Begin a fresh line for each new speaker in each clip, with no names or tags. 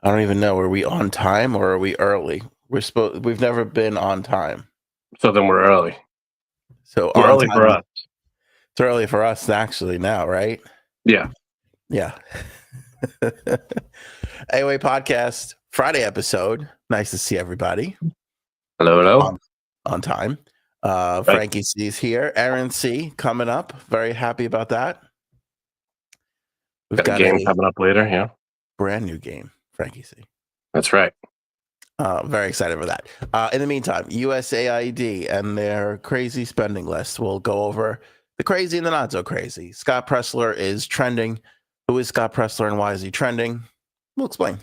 I don't even know. Are we on time or are we early? We've never been on time.
So then we're early.
So
We're
on
early
time.
for us.
It's early for us actually now, right?
Yeah.
Yeah. AOA podcast Friday episode. Nice to see everybody.
Hello.
On time.
Right.
Frankie C's here. Aaron C coming up. Very happy about that. We've
Got a game coming up later. Yeah.
Brand new game, Frankie C.
That's right.
Very excited for that. In the meantime, USAID and their crazy spending list. We'll go over the crazy and the not so crazy. Scott Presler is trending. Who is Scott Presler and why is he trending? We'll explain.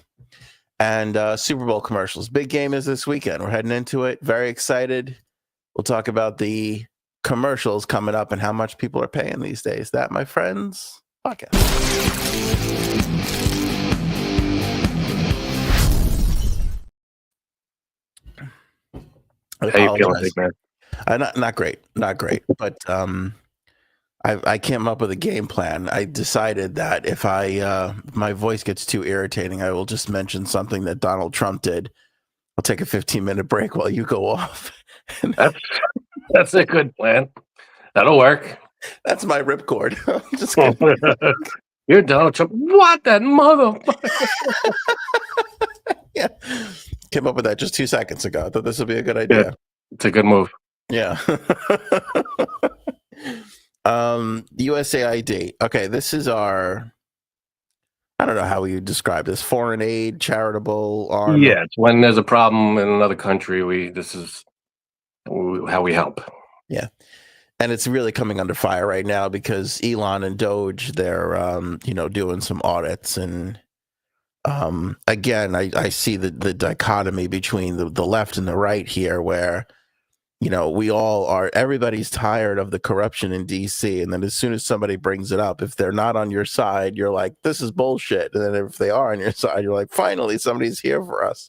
And Super Bowl commercials. Big game is this weekend. We're heading into it. Very excited. We'll talk about the commercials coming up and how much people are paying these days. That, my friends, podcast.
How you feeling, big man?
Not great, but I came up with a game plan. I decided that if my voice gets too irritating, I will just mention something that Donald Trump did. I'll take a 15-minute break while you go off.
That's a good plan. That'll work.
That's my ripcord. Just
You're Donald Trump. What that motherfucker?
Yeah. Came up with that just 2 seconds ago. I thought this would be a good idea.
Yeah, it's a good move.
Yeah. USAID. Okay, this is our, I don't know how we describe this, foreign aid, charitable arm.
Yeah, it's when there's a problem in another country, this is how we help.
Yeah. And it's really coming under fire right now because Elon and Doge, they're doing some audits. And again, I see the dichotomy between the left and the right here, where everybody's tired of the corruption in DC. And then as soon as somebody brings it up, if they're not on your side, you're like, this is bullshit. And then if they are on your side, you're like, finally, somebody's here for us.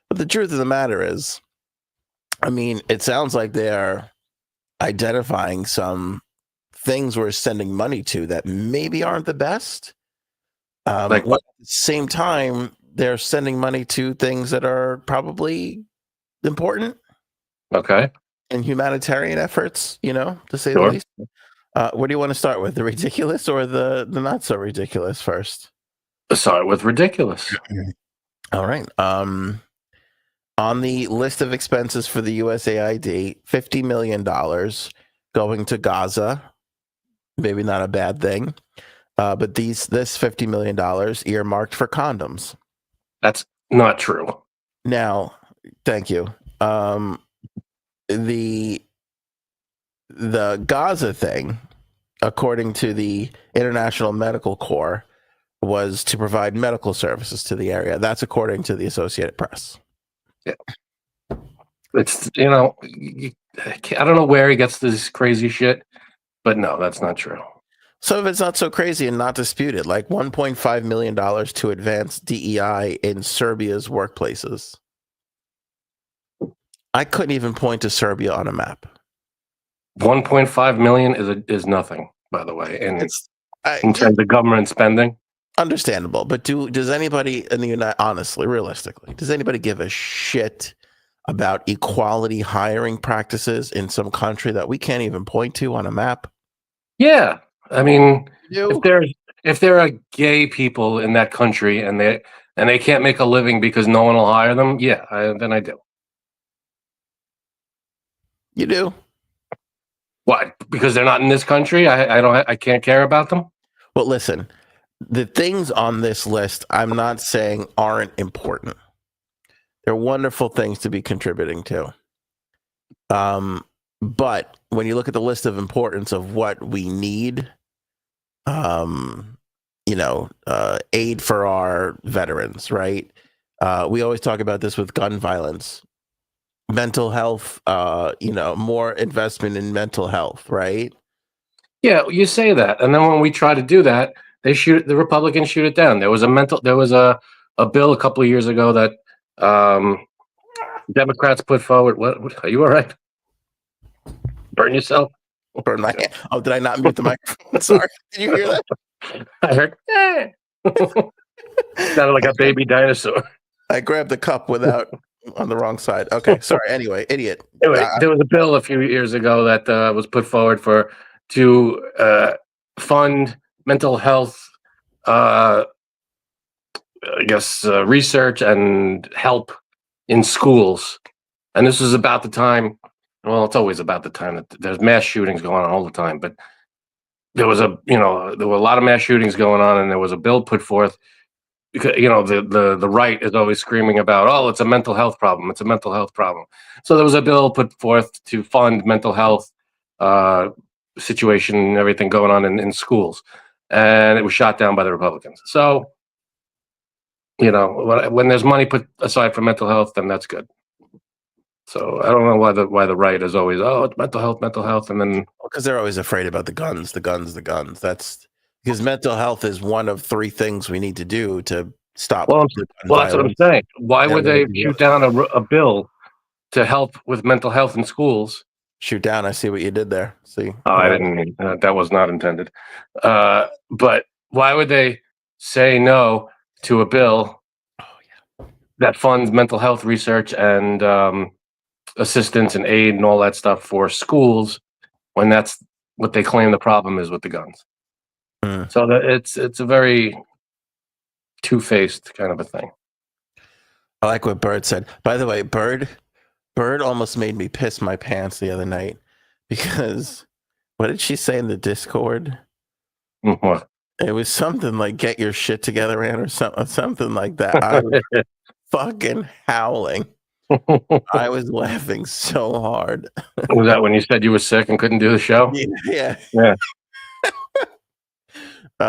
But the truth of the matter is, I mean, it sounds like they're identifying some things we're sending money to that maybe aren't the best.
Like what?
At the same time, they're sending money to things that are probably important.
Okay.
And humanitarian efforts, to say
Sure.
the least. What do you want to start with? The ridiculous or the not so ridiculous first?
Let's start with ridiculous.
All right. On the list of expenses for the USAID, $50 million going to Gaza. Maybe not a bad thing. But this $50 million earmarked for condoms.
That's not true.
Now, thank you. The Gaza thing, according to the International Medical Corps, was to provide medical services to the area. That's according to the Associated Press.
Yeah. It's, I don't know where he gets this crazy shit, but no, that's not true.
So if it's not so crazy and not disputed, like $1.5 million to advance DEI in Serbia's workplaces. I couldn't even point to Serbia on a map.
1.5 million is nothing, by the way, in terms of government spending.
Understandable, but does anybody in the United, honestly, realistically, does anybody give a shit about equality hiring practices in some country that we can't even point to on a map?
Yeah, I mean, if there are gay people in that country and they can't make a living because no one will hire them, then I do.
You do?
What? Because they're not in this country? I can't care about them?
Well, listen, the things on this list, I'm not saying aren't important. They're wonderful things to be contributing to. But when you look at the list of importance of what we need, aid for our veterans, right? We always talk about this with gun violence. Mental health, more investment in mental health, right?
Yeah, you say that, and then when we try to do that, the Republicans shoot it down. There was a bill a couple of years ago that Democrats put forward. What are you all right? Burn yourself?
Burn my hand. Oh, did I not mute the microphone? Sorry. Did you hear that?
I heard. Sounded like a baby dinosaur.
I grabbed the cup without on the wrong side. Okay, sorry. Anyway, idiot.
Anyway, there was a bill a few years ago that was put forward to fund mental health, I guess, research and help in schools. And this was about the time. Well, it's always about the time that there's mass shootings going on all the time. But there was there were a lot of mass shootings going on, and there was a bill put forth. Because the right is always screaming about, oh, it's a mental health problem. It's a mental health problem. So there was a bill put forth to fund mental health situation and everything going on in schools, and it was shot down by the Republicans. So when there's money put aside for mental health, then that's good. So I don't know why the right is always, oh, it's mental health, and then
because they're always afraid about the guns. That's because mental health is one of three things we need to do to stop.
Well, that's what I'm saying. Why would they shoot down a bill to help with mental health in schools?
Shoot down. I see what you did there. See?
Oh, I didn't. That was not intended. But why would they say no to a bill that funds mental health research and assistance and aid and all that stuff for schools when that's what they claim the problem is with the guns? So it's a very two-faced kind of a thing.
I like what Bird said. By the way, Bird almost made me piss my pants the other night because what did she say in the Discord?
What?
It was something like "get your shit together," Ann, or something like that. I was fucking howling. I was laughing so hard.
Was that when you said you were sick and couldn't do the show?
Yeah.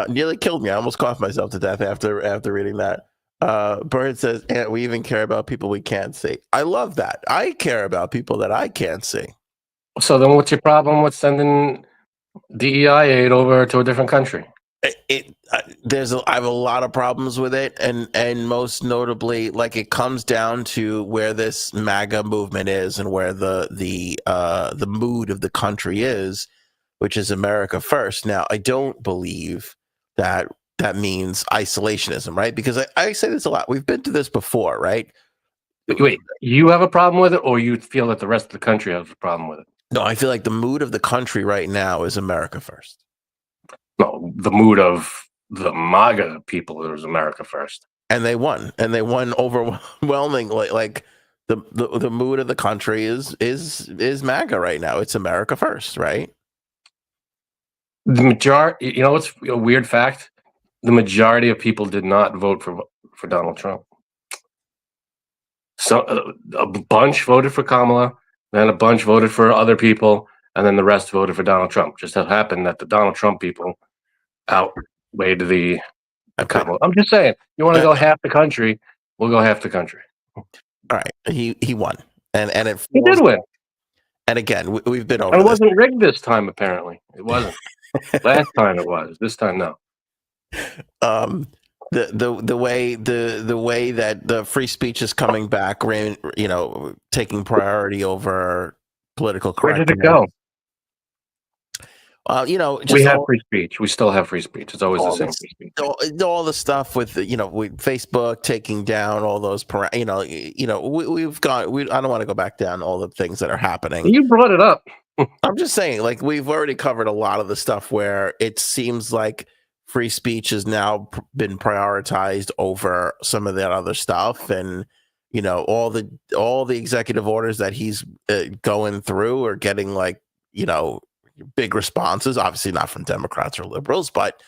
Nearly killed me. I almost coughed myself to death after reading that. Bird says, and we even care about people we can't see. I love that. I care about people that I can't see.
So then what's your problem with sending DEI aid over to a different country?
I have a lot of problems with it, and most notably, like, it comes down to where this MAGA movement is and where the mood of the country is, which is America first. Now, I don't believe that means isolationism, right? Because I say this a lot. We've been to this before, right?
Wait, you have a problem with it, or you feel that the rest of the country has a problem with it?
No, I feel like the mood of the country right now is America first.
No, the mood of the MAGA people is America first.
And they won overwhelmingly. Like the mood of the country is MAGA right now. It's America first, right?
The majority, what's a weird fact? The majority of people did not vote for Donald Trump. So a bunch voted for Kamala, then a bunch voted for other people, and then the rest voted for Donald Trump. Just so happened that the Donald Trump people outweighed the Kamala. I'm just saying, you want to go half the country, we'll go half the country.
All right, he won, and
he did win.
And again, we've been over.
And it wasn't rigged this time. Apparently, it wasn't. Last time it was. This time, no.
The way that the free speech is coming back, taking priority over political correctness.
Where did it go?
Just
we have free speech. We still have free speech. It's always the same free speech.
All the stuff with with Facebook taking down all those, we've gone. I don't want to go back down all the things that are happening.
You brought it up.
I'm just saying, like, we've already covered a lot of the stuff where it seems like free speech has now been prioritized over some of that other stuff, and all the executive orders that he's going through are getting big responses. Obviously not from Democrats or liberals, but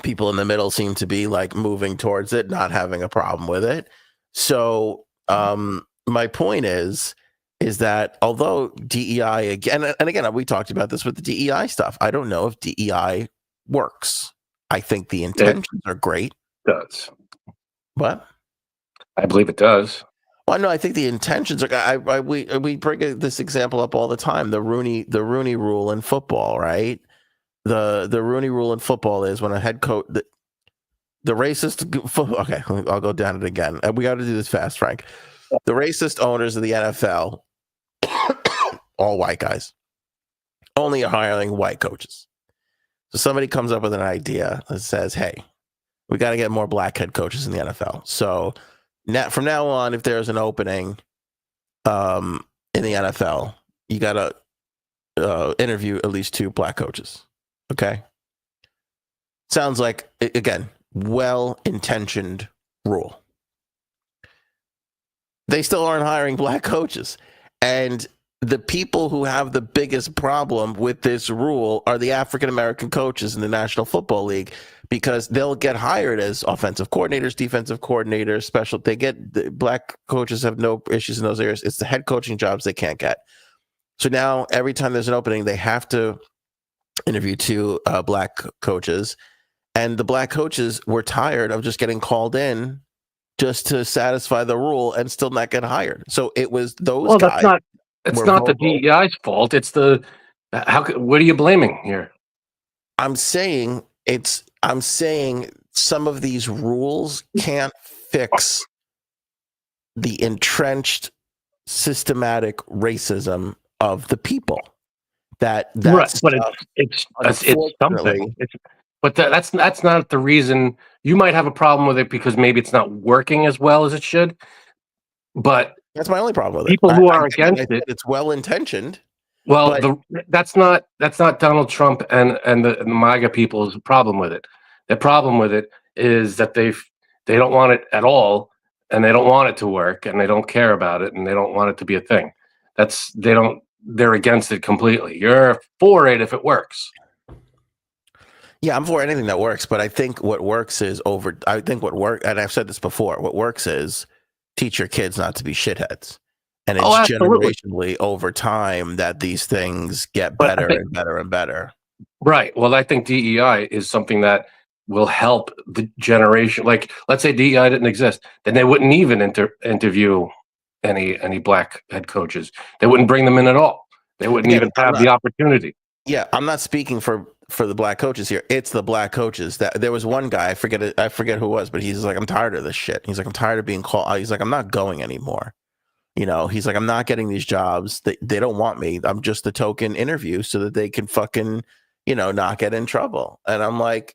people in the middle seem to be moving towards it, not having a problem with it. So my point is that although DEI again, and again, we talked about this with the DEI stuff, I don't know if DEI works. I think the intentions are great.
It does.
What?
I believe it does.
Well, no, I think the intentions are. We bring this example up all the time. The Rooney Rule in football, right? The Rooney Rule in football is when a head coach, the racist. Okay, I'll go down it again. We got to do this fast, Frank. The racist owners of the NFL, all white guys, only are hiring white coaches. So somebody comes up with an idea that says, "Hey, We got to get more black head coaches in the NFL. So now, from now on, if there's an opening in the NFL, you got to interview at least 2 black coaches. Okay. Sounds like, again, well-intentioned rule. They still aren't hiring black coaches. And the people who have the biggest problem with this rule are the African-American coaches in the National Football League, because they'll get hired as offensive coordinators, defensive coordinators, the black coaches have no issues in those areas. It's the head coaching jobs they can't get. So now every time there's an opening, they have to interview 2 black coaches. And the black coaches were tired of just getting called in just to satisfy the rule and still not get hired. So it was those guys.
It's not the DEI's fault. It's what are you blaming here?
I'm saying some of these rules can't fix the entrenched systematic racism of the people. That's
right, but it's something. But that's not the reason. You might have a problem with it because maybe it's not working as well as it should. But
that's my only problem with
people who are against it,
it's well intentioned.
Well, that's not Donald Trump and the MAGA people's problem with it. The problem with it is that they don't want it at all, and they don't want it to work, and they don't care about it, and they don't want it to be a thing. They're against it completely. You're for it if it works.
Yeah, I'm for anything that works, but I think what works is and I've said this before, what works is teach your kids not to be shitheads. And it's generationally over time that these things get better and better and better.
Right. Well, I think DEI is something that will help the generation. Like, let's say DEI didn't exist, then they wouldn't even interview any black head coaches. They wouldn't bring them in at all. They wouldn't even have the opportunity.
Yeah, I'm not speaking for the black coaches here. It's the black coaches. That there was one guy, I forget who it was, but he's like, I'm tired of this shit. He's like, I'm tired of being called. He's like, I'm not going anymore. You know, he's like, I'm not getting these jobs. They don't want me. I'm just a token interview so that they can fucking, not get in trouble. And I'm like,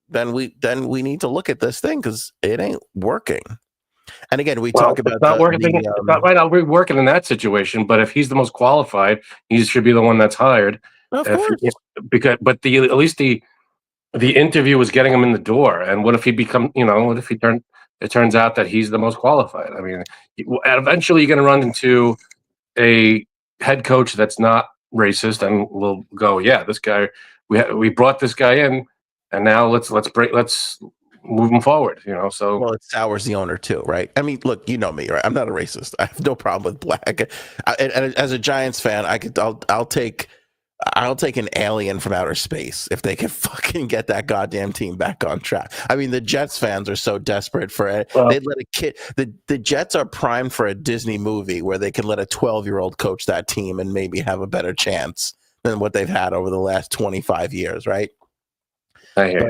then we need to look at this thing because it ain't working. And again, we talk about
it's not working. It's not right now. We're working in that situation, but if he's the most qualified, he should be the one that's hired.
Of course.
At least the interview was getting him in the door. And what if he it turns out that he's the most qualified? I mean, eventually you're going to run into a head coach that's not racist, and we'll go, yeah, this guy, we brought this guy in, and now let's move him forward. So
well, it sours the owner too, right? I mean, look, you know me, right? I'm not a racist. I have no problem with black. And as a Giants fan, I'll take an alien from outer space if they can fucking get that goddamn team back on track. I mean, the Jets fans are so desperate for it. They'd let a kid. The Jets are primed for a Disney movie where they can let a 12-year-old coach that team and maybe have a better chance than what they've had over the last 25 years, right?
I hear.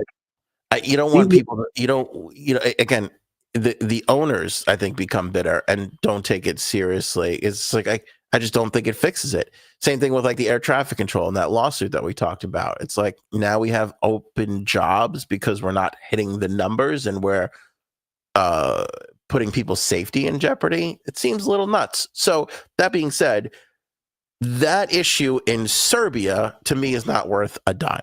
You don't want people. Again, the owners, I think, become bitter and don't take it seriously. It's like I just don't think it fixes it. Same thing with like the air traffic control and that lawsuit that we talked about. It's like now we have open jobs because we're not hitting the numbers and we're putting people's safety in jeopardy. It seems a little nuts. So that being said, that issue in Serbia to me is not worth a dime.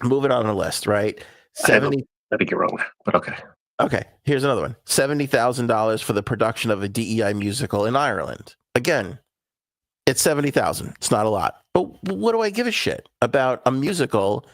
Moving on the list, right?
I think you're wrong there, but okay.
Okay, here's another one. $70,000 for the production of a DEI musical in Ireland. Again, it's $70,000. It's not a lot. But what do I give a shit about a musical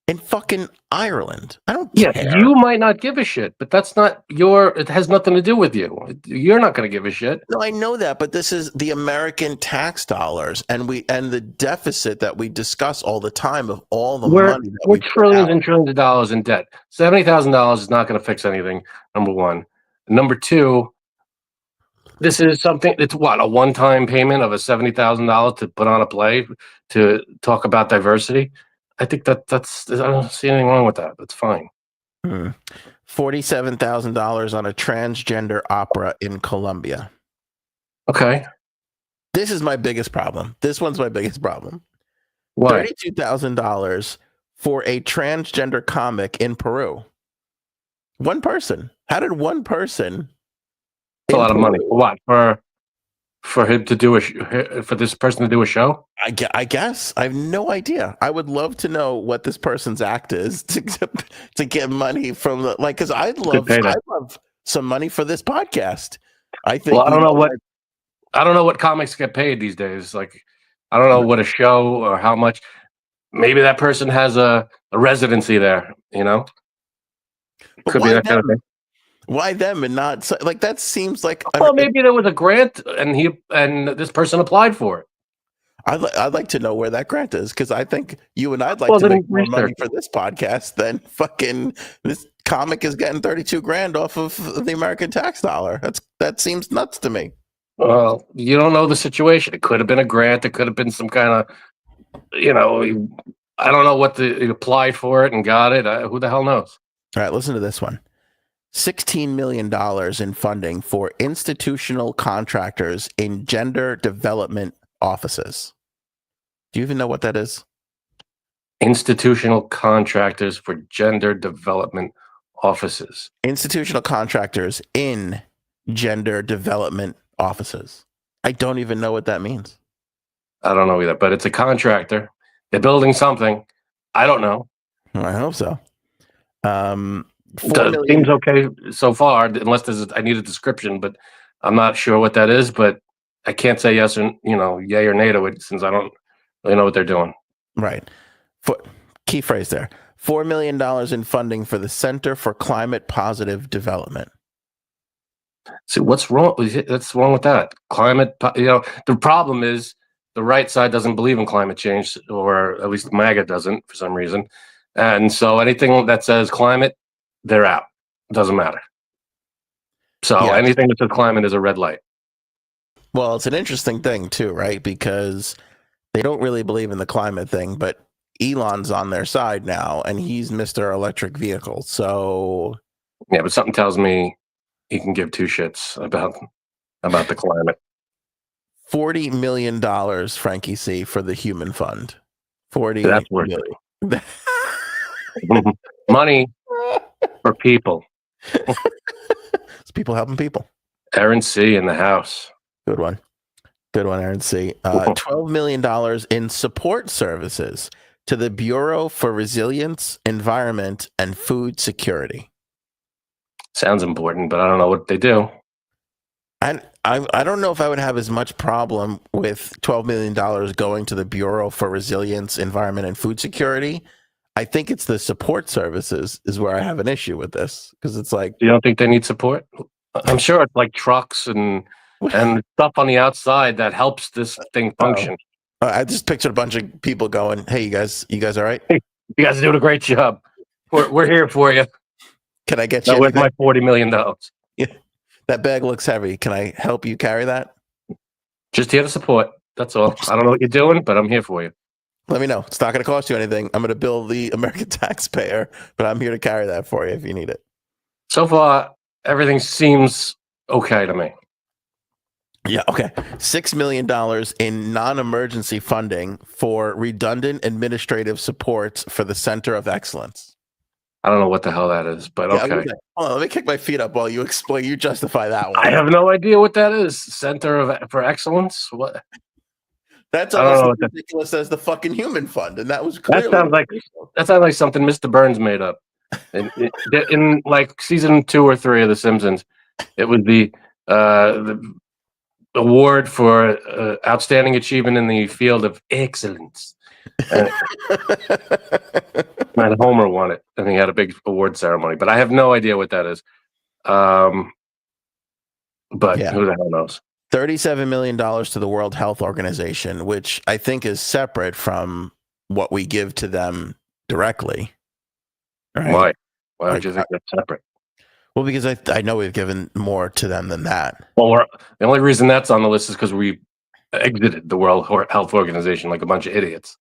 in fucking Ireland? I don't care.
Yeah, you might not give a shit, but that's not it has nothing to do with you. You're not going to give a shit.
No, I know that, but this is the American tax dollars and the deficit that we discuss all the time of all the money that
we're trillions and trillions of dollars in debt. $70,000 is not going to fix anything, number one. Number two, this is something, it's what, a one-time payment of a $70,000 to put on a play to talk about diversity? I think that's I don't see anything wrong with that. That's fine.
$47,000 on a transgender opera in Colombia.
Okay.
This is my biggest problem. This one's my biggest problem.
Why?
$32,000 for a transgender comic in Peru. One person. How did one person?
It's a lot of money.
Peru,
For what? For him to do for this person to do a show?
I guess I have no idea. I would love to know what this person's act is to get money from the because I'd love some money for this podcast. I think.
Well, I don't know what comics get paid these days. Like, I don't know what a show or how much. Maybe that person has a residency there. You know, could be that kind of thing.
Why them and not like that? Seems like
well, maybe there was a grant and this person applied for it.
I'd like to know where that grant is because I think you and I'd like to make more money for this podcast than fucking this comic is getting 32 grand off of the American tax dollar. That seems nuts to me.
Well, you don't know the situation. It could have been a grant. It could have been some kind of, I don't know what he applied for it and got it. Who the hell knows?
All right, listen to this one. $16 million in funding for institutional contractors in gender development offices. Do you even know what that is?
Institutional contractors for gender development offices.
Institutional contractors in gender development offices. I don't even know what that means.
I don't know either, but it's a contractor. They're building something. I don't know.
I hope so.
Seems okay so far, unless I need a description, but I'm not sure what that is. But I can't say yes or yay or nay to it since I don't really know what they're doing.
Right. Key phrase there. $4 million in funding for the Center for Climate Positive Development.
See, what's wrong? What's wrong with that? The problem is the right side doesn't believe in climate change, or at least MAGA doesn't for some reason. And so anything that says climate, they're out. Doesn't matter. So anything that says climate is a red light.
Well, it's an interesting thing too, right? Because they don't really believe in the climate thing, but Elon's on their side now, and he's Mr. Electric Vehicle. So
yeah, but something tells me he can give two shits about the climate.
$40 million, Frankie C, for the Human Fund. 40.
That's worth it. Money for people.
It's people helping people.
Aaron C in the house.
Good one, Aaron C. $12 million in support services to the Bureau for Resilience, Environment, and Food Security.
Sounds important, but I don't know what they do.
I don't know if I would have as much problem with $12 million going to the Bureau for Resilience, Environment, and Food Security. I think it's the support services is where I have an issue with this because it's like.
You don't think they need support? I'm sure it's like trucks and stuff on the outside that helps this thing function.
I just pictured a bunch of people going, "Hey, you guys all right?
Hey, you guys are doing a great job. We're here for you.
Can I get you?
Where's my $40 million?
Yeah, that bag looks heavy. Can I help you carry that?
Just here to support. That's all. I don't know what you're doing, but I'm here for you.
Let me know. It's not going to cost you anything. I'm going to bill the American taxpayer, but I'm here to carry that for you if you need it.
So far, everything seems okay to me.
Yeah, okay. $6 million in non-emergency funding for redundant administrative supports for the Center of Excellence.
I don't know what the hell that is, but okay.
Hold on, let me kick my feet up while you explain. You justify that one.
I have no idea what that is. Center for Excellence? What?
That's almost as ridiculous as the fucking Human Fund, and that was clearly
that sounds like something Mr. Burns made up. In like season 2 or 3 of The Simpsons, it was the award for outstanding achievement in the field of excellence. And Homer won it, and he had a big award ceremony. But I have no idea what that is. But who the hell knows?
$37 million to the World Health Organization, which I think is separate from what we give to them directly.
Right? Why would you think that's separate?
Well, because I know we've given more to them than that.
Well, the only reason that's on the list is because we exited the World Health Organization like a bunch of idiots.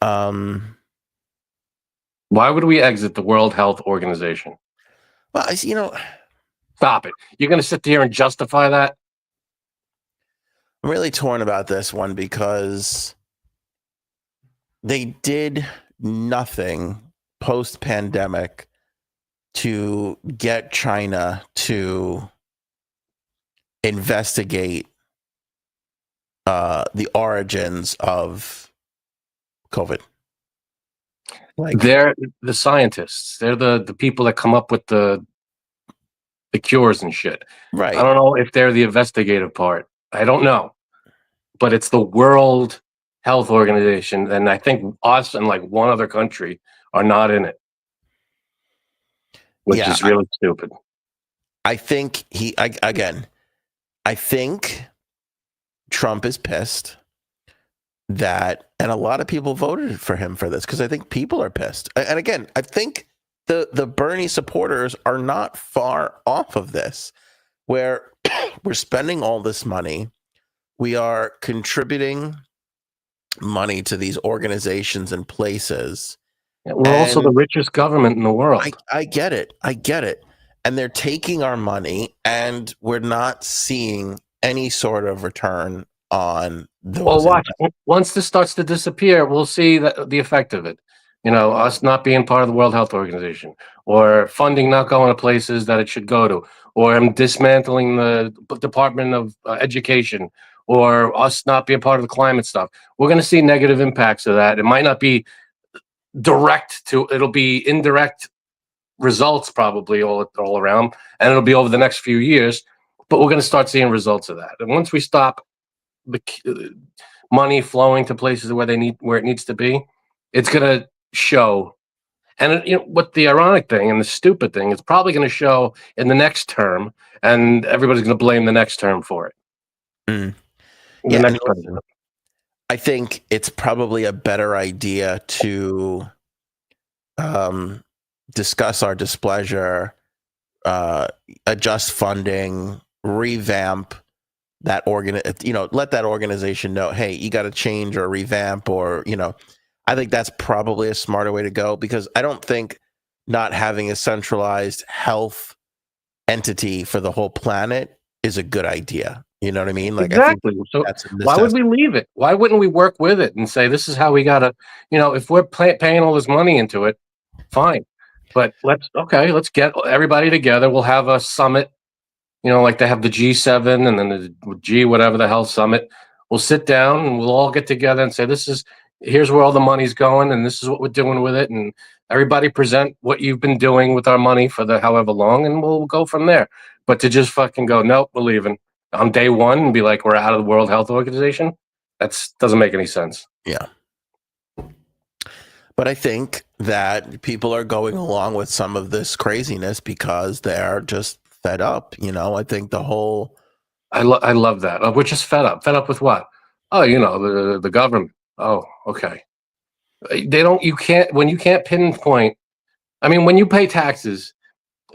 Why would we exit the World Health Organization?
Well,
stop it. You're going to sit here and justify that?
I'm really torn about this one because they did nothing post-pandemic to get China to investigate the origins of COVID. Like,
They're the scientists. They're the people that come up with the cures and shit. I
right.
don't know if they're the investigative part. I don't know. But it's the World Health Organization, and I think us and like one other country are not in it, which
Yeah,
is really stupid.
I think I think Trump is pissed that, and a lot of people voted for him for this because I think people are pissed. And again, I think the Bernie supporters are not far off of this, where we're spending all this money, we are contributing money to these organizations and places.
We're also the
And
richest government in the world.
I get it. I get it. And they're taking our money and we're not seeing any sort of return on
Well,
those
watch.
investments.
Once this starts to disappear, we'll see the effect of it. You know, us not being part of the World Health Organization, or funding not going to places that it should go to, or dismantling the Department of Education, or us not being part of the climate stuff. We're going to see negative impacts of that. It might not be it'll be indirect results probably all around, and it'll be over the next few years. But we're going to start seeing results of that. And once we stop the money flowing to places where it needs to be, it's going to show. And you know what, the ironic thing and the stupid thing, it's probably going to show in the next term, and everybody's going to blame the next term for it.
Mm.
The
Yeah, and
next
listen,
president.
I think it's probably a better idea to discuss our displeasure, adjust funding, revamp that let that organization know, hey, you got to change or revamp, or I think that's probably a smarter way to go, because I don't think not having a centralized health entity for the whole planet is a good idea. You know what I mean? Like, I think
Exactly. So
that's a
why would we
necessity.
leave it? Why wouldn't we work with it and say this is how we gotta? If we're paying all this money into it, fine. But let's get everybody together. We'll have a summit. Like they have the G7 and then the G whatever the hell summit. We'll sit down and we'll all get together and say here's where all the money's going and this is what we're doing with it, and everybody present what you've been doing with our money for the however long, and we'll go from there. But to just fucking go, nope, we're leaving on day one and be like, we're out of the World Health Organization, that doesn't make any sense.
Yeah. But I think that people are going along with some of this craziness because they're just fed up. I think the whole.
I love that. We're just fed up. Fed up with what? Oh, the government. Oh, okay. You can't, when you can't pinpoint. I mean, when you pay taxes,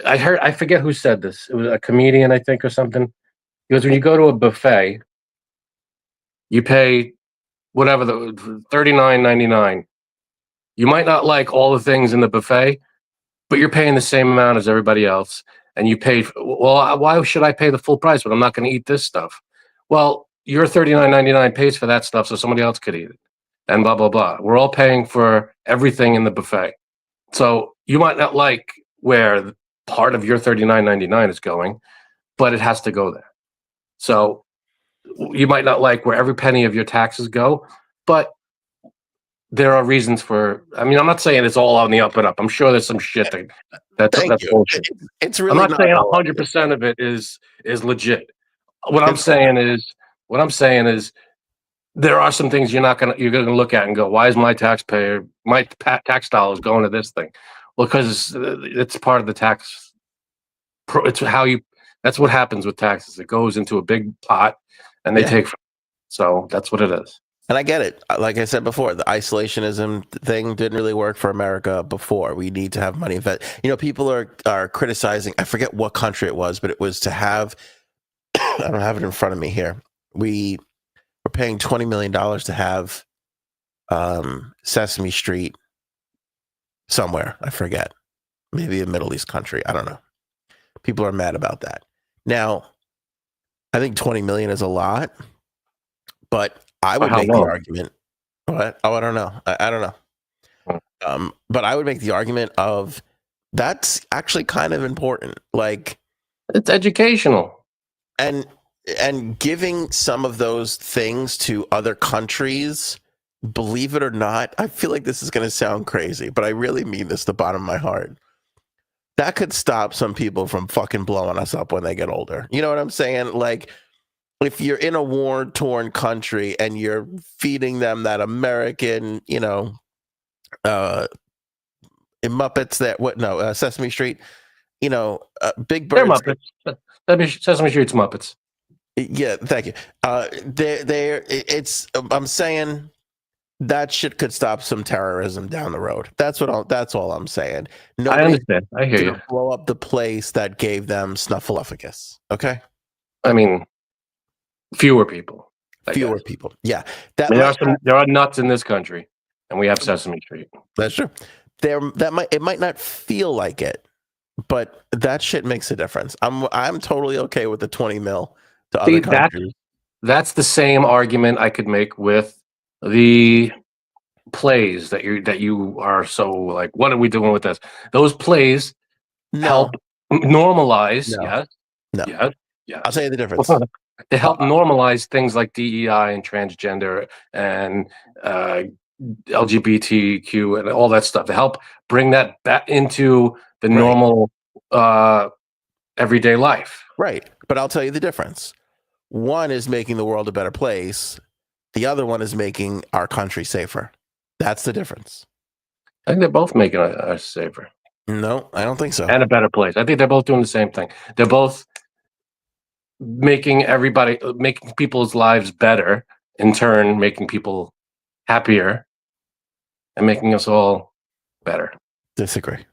I forget who said this. It was a comedian, I think, or something. Because when you go to a buffet, you pay whatever, the $39.99. You might not like all the things in the buffet, but you're paying the same amount as everybody else. And you paid, well, why should I pay the full price when I'm not going to eat this stuff? Well, your $39.99 pays for that stuff so somebody else could eat it. And blah, blah, blah. We're all paying for everything in the buffet. So you might not like where part of your $39.99 is going, but it has to go there. So you might not like where every penny of your taxes go, but there are reasons for. I mean, I'm not saying it's all on the up and up. I'm sure there's some shit that's
Thank you.
bullshit.
It's
I'm
really
not
not
saying
all.
100% of it is legit. What I'm
It's
saying is there are some things you're gonna look at and go, why is my tax dollars going to this thing? Well, because it's part of the tax. That's what happens with taxes. It goes into a big pot, and they take. So that's what it is.
And I get it. Like I said before, the isolationism thing didn't really work for America before. We need to have money invested. People are criticizing, I forget what country it was, but it was to have, I don't have it in front of me here. We were paying $20 million to have Sesame Street somewhere. I forget. Maybe a Middle East country. I don't know. People are mad about that. Now, I think 20 million is a lot, but I would make the argument What? Oh, I don't know. I don't know. But I would make the argument of that's actually kind of important. Like,
It's educational.
and giving some of those things to other countries, believe it or not, I feel like this is going to sound crazy, but I really mean this the bottom of my heart. That could stop some people from fucking blowing us up when they get older. You know what I'm saying? Like, if you're in a war-torn country and you're feeding them that American, Muppets that Sesame Street, Big
They're
Bird's.
Muppets. Sesame Street's Muppets.
Yeah, thank you. I'm saying that shit could stop some terrorism down the road. That's all I'm saying.
I
Nobody
understand. I hear you.
blow up the place that gave them snuffleupagus. Okay,
I mean, fewer people.
fewer people. Yeah,
There are nuts in this country, and we have Sesame Street.
That's true. It might not feel like it, but that shit makes a difference. I'm totally okay with the 20 mil to other countries.
That's the same argument I could make with the plays that you are so like, what are we doing with this? Those plays help normalize.
No.
Yes.
I'll tell you the difference.
They help normalize things like DEI and transgender and LGBTQ and all that stuff. To help bring that back into the normal everyday life.
Right. But I'll tell you the difference. One is making the world a better place. The other one is making our country safer. That's the difference.
I think they're both making us safer.
No, I don't think so.
And a better place. I think they're both doing the same thing. They're both making people's lives better, in turn making people happier and making us all better.
Disagree.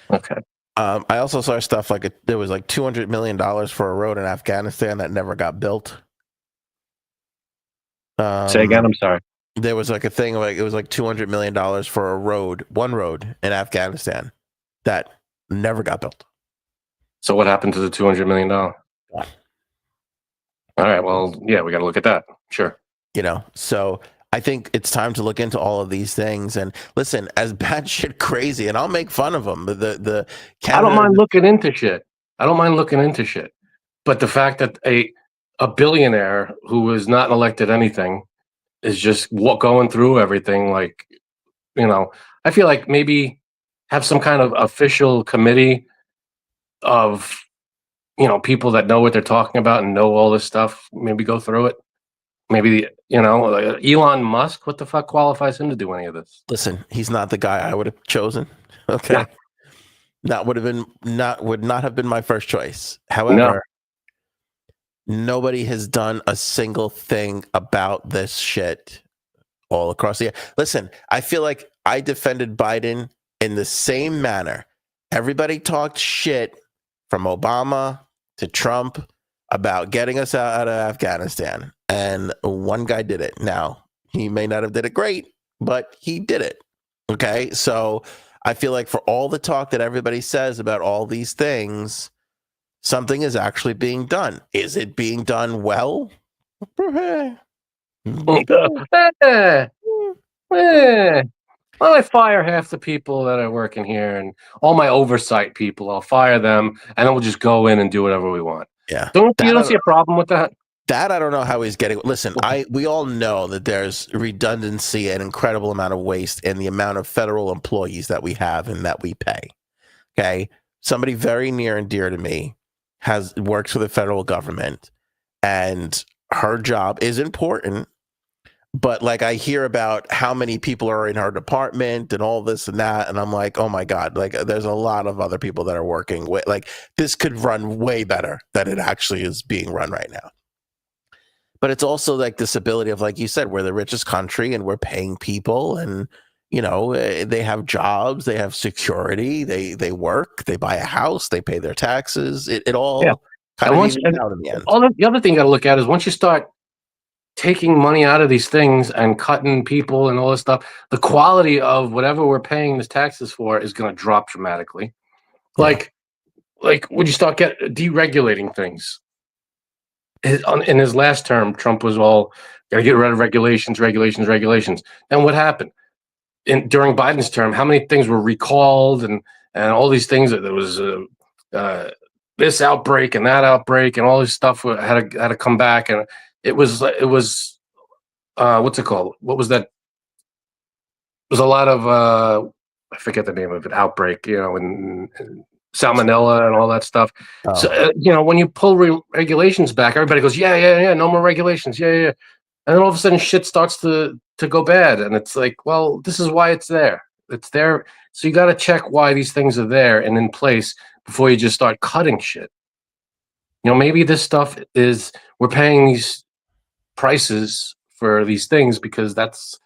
Okay.
I also saw stuff like there was like $200 million for a road in Afghanistan that never got built.
Say again, I'm sorry.
There was like a thing like it was like $200 million for one road in Afghanistan that never got built.
So what happened to the $200 million? All right, well, yeah, we got to look at that. Sure.
So I think it's time to look into all of these things and listen, as bad shit crazy, and I'll make fun of them.
I don't mind looking into shit. But the fact that a billionaire who is not elected anything is just going through everything, like, I feel like maybe have some kind of official committee of, people that know what they're talking about and know all this stuff. Maybe go through it. Maybe, Elon Musk, what the fuck qualifies him to do any of this?
Listen, he's not the guy I would have chosen. Okay. Yeah. Would not have been my first choice. However, nobody has done a single thing about this shit all across the. Listen, I feel like I defended Biden in the same manner. Everybody talked shit from Obama to Trump about getting us out of Afghanistan. And one guy did it. Now, he may not have did it great, but he did it. Okay. So I feel like for all the talk that everybody says about all these things, something is actually being done. Is it being done well?
Well, I fire half the people that are working here and all my oversight people. I'll fire them, and then we'll just go in and do whatever we want.
Yeah.
You don't see a problem with that?
That I don't know how he's getting. Listen, we all know that there's redundancy and incredible amount of waste in the amount of federal employees that we have and that we pay. Okay. Somebody very near and dear to me works for the federal government, and her job is important. But like I hear about how many people are in her department and all this and that, and I'm like, oh my God, like there's a lot of other people that are working with, like this could run way better than it actually is being run right now. But it's also like this ability of, like you said, we're the richest country and we're paying people, and they have jobs, they have security, they work, they buy a house, they pay their taxes. It all kind of evens out in the end.
The other thing you got to look at is once you start taking money out of these things and cutting people and all this stuff, the quality of whatever we're paying these taxes for is going to drop dramatically. Yeah. Like would you start deregulating things? in his last term, Trump was all got to get rid of regulations, regulations, regulations. And what happened during Biden's term? How many things were recalled and all these things that there was this outbreak and that outbreak and all this stuff had to come back, and it was what's it called? What was that? There's a lot of I forget the name of it, outbreak, and salmonella and all that stuff.
Oh.
So when you pull regulations back, everybody goes, yeah, no more regulations, yeah. And then all of a sudden, shit starts to go bad, and it's like, well, this is why it's there. It's there, so you got to check why these things are there and in place before you just start cutting shit. Maybe this stuff is we're paying these prices for these things because that's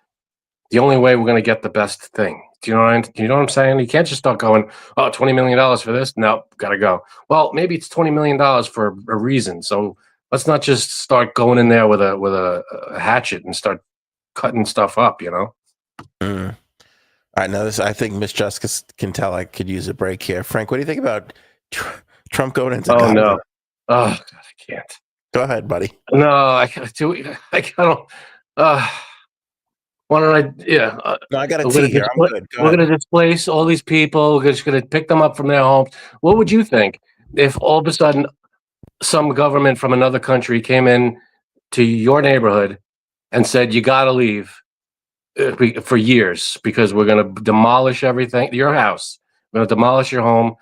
the only way we're going to get the best thing. Do you know what I'm saying? You can't just start going, oh, $20 million for this. No, gotta go. Well, maybe it's $20 million for a reason. So let's not just start going in there with a hatchet and start cutting stuff up.
Mm. All right, now I think Miss Jessica can tell I could use a break here. Frank, what do you think about Trump going into?
Oh no! Oh God, I can't.
Go ahead, buddy.
No, I don't. Why don't I? Yeah.
No, I got a tea here. I'm good.
We're going to displace all these people. We're just going to pick them up from their homes. What would you think if all of a sudden some government from another country came in to your neighborhood and said, you got to leave for years because we're going to demolish everything, your house. We're going to demolish your home,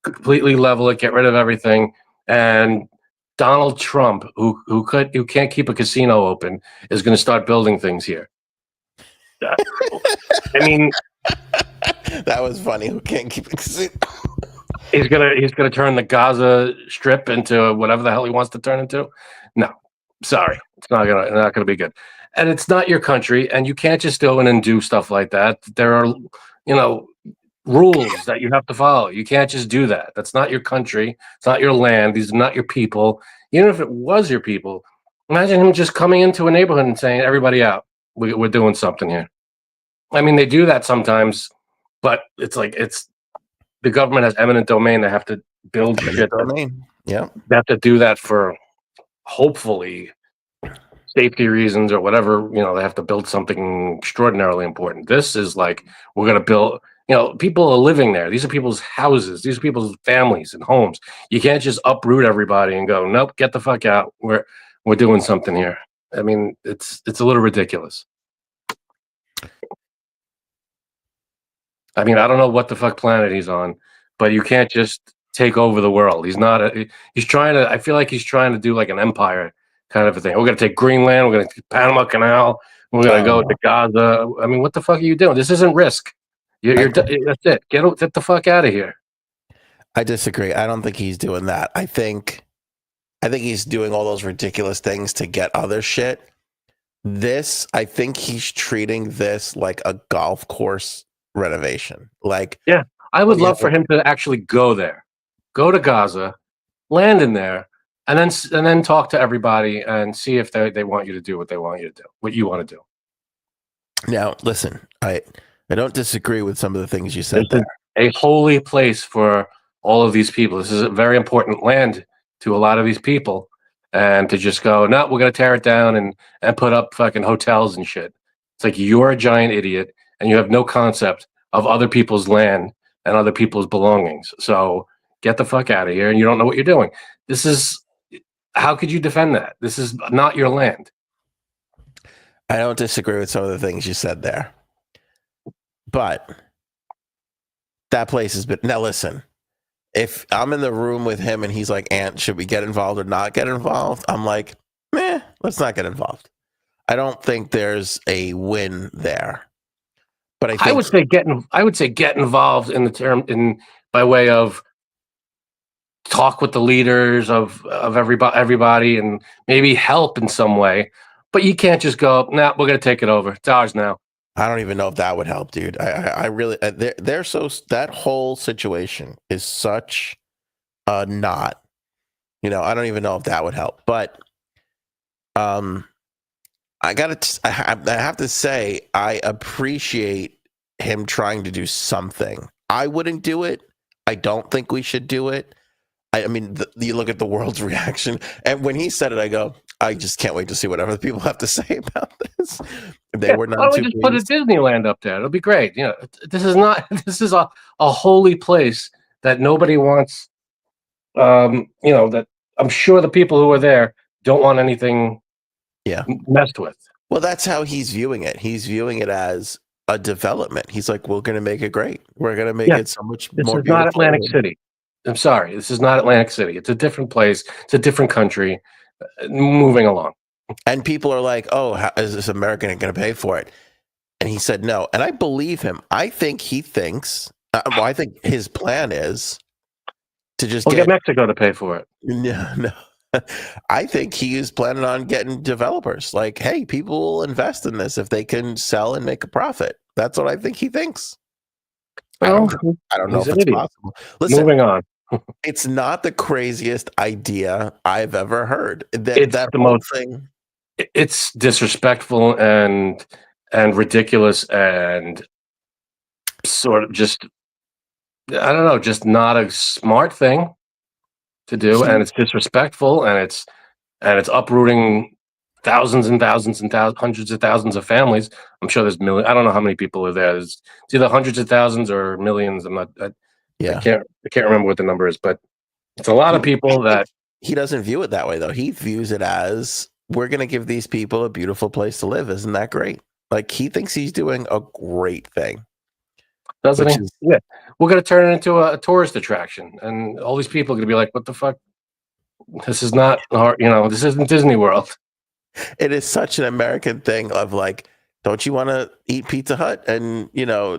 completely level it, get rid of everything. And Donald Trump, who can't keep a casino open, is going to start building things here. I mean,
that was funny. Who can't keep it?
He's gonna turn the Gaza Strip into whatever the hell he wants to turn into. No, sorry, it's not gonna be good. And it's not your country, and you can't just go in and do stuff like that. There are, rules that you have to follow. You can't just do that. That's not your country. It's not your land. These are not your people. Even if it was your people, imagine him just coming into a neighborhood and saying, "Everybody out. We're doing something here." I mean, they do that sometimes, but it's like the government has eminent domain. They have to build shit.
Yeah,
they have to do that for hopefully safety reasons or whatever. They have to build something extraordinarily important. This is like we're going to build. People are living there. These are people's houses. These are people's families and homes. You can't just uproot everybody and go, nope, get the fuck out. We're doing something here. I mean, it's a little ridiculous. I mean, I don't know what the fuck planet he's on, but you can't just take over the world. He's not. He's trying to. I feel like he's trying to do like an empire kind of a thing. We're gonna take Greenland. We're gonna take Panama Canal. We're gonna go to Gaza. I mean, what the fuck are you doing? This isn't Risk. That's it. Get the fuck out of here.
I disagree. I don't think he's doing that. I think he's doing all those ridiculous things to get other shit. I think he's treating this like a golf course renovation. Like,
yeah, I would love for him to actually go there, go to Gaza, land in there, and then talk to everybody and see if they want you to do what they want you to do, what you want to do.
Now, listen, I don't disagree with some of the things you said there.
A holy place for all of these people. This is a very important land to a lot of these people. And to just go, no, we're going to tear it down and put up fucking hotels and shit. It's like you're a giant idiot and you have no concept of other people's land and other people's belongings. So get the fuck out of here and you don't know what you're doing. How could you defend that? This is not your land.
I don't disagree with some of the things you said there. But that place has been... Now listen, if I'm in the room with him and he's like, Ant, should we get involved or not get involved? I'm like, let's not get involved. I don't think there's a win there. But I would say get involved in the term by way of talk with the leaders of everybody and maybe help in some way. But you can't just go, nah, we're gonna take it over. It's ours now. I don't even know if that would help, dude. I really they're so, that whole situation is such a knot. I don't even know if that would help. But I have to say I appreciate him trying to do something. I wouldn't do it. I don't think we should do it. I mean, you look at the world's reaction, and when he said it, I go, I just can't wait to see what other people have to say about this. They
Yeah,
were
why
none
don't we
too
just put a
pleased.
Disneyland up there? It'll be great. This is not this is a holy place that nobody wants. That I'm sure the people who are there don't want anything
Yeah.
messed with.
Well, that's how he's viewing it. He's viewing it as a development. He's like, we're going to make it great. We're going to make
Yeah,
it so much
this
more
is not
beautiful.
Atlantic City. I'm sorry, this is not Atlantic City. It's a different place. It's a different country. Moving along.
And people are like, oh, how is this American going to pay for it? And he said no. And I believe him. I think he thinks, I think his plan is to just
We'll get
get,
Mexico to pay for it.
no. I think he is planning on getting developers. Like, hey, people will invest in this if they can sell and make a profit. That's what I think he thinks.
Well,
I don't know
he's
if
an
it's
idiot.
possible. Listen,
Moving on.
it's not the craziest idea I've ever heard.
It's
That
the
whole
most.
thing.
It's disrespectful and ridiculous and sort of just I don't know, just not a smart thing to do, and it's disrespectful, and it's uprooting thousands and thousands and hundreds of thousands of families. I'm sure there's millions. I don't know how many people are there. It's either hundreds of thousands or millions. I
Yeah.
can't remember what the number is, but it's a lot of people that
He doesn't view it that way, though. He views it as we're going to give these people a beautiful place to live. Isn't that great? Like, he thinks he's doing a great thing.
doesn't
Which
he?
is,
Yeah, we're gonna turn it into a tourist attraction, and all these people are gonna be like, "What the fuck? This is not hard. This isn't Disney World."
it is such an American thing of like, don't you want to eat Pizza Hut and,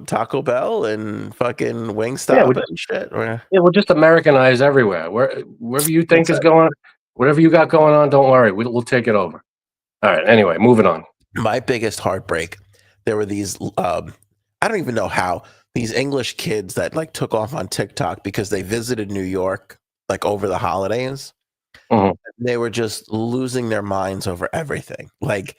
Taco Bell and fucking
Yeah,
Wingstop and shit?
we'll just Americanize everywhere. Wherever you think
That's
is
it.
going, whatever you got going on, don't worry, we'll take it over. All right. Anyway, moving on.
My biggest heartbreak, there were these, I don't even know how, these English kids that like took off on TikTok because they visited New York like over the holidays.
Mhm.
They were just losing their minds over everything, like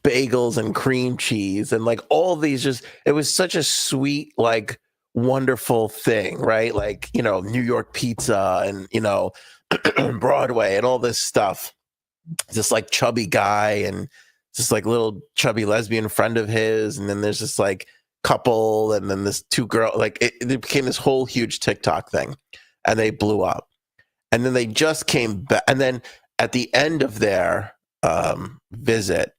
bagels and cream cheese and like all these it was such a sweet, like wonderful thing, right? Like, New York pizza and, Broadway and all this stuff. This like chubby guy and just like little chubby lesbian friend of his. And then there's this like couple and then this two girl, like it became this whole huge TikTok thing and they blew up. And then they just came back. And then at the end of their visit,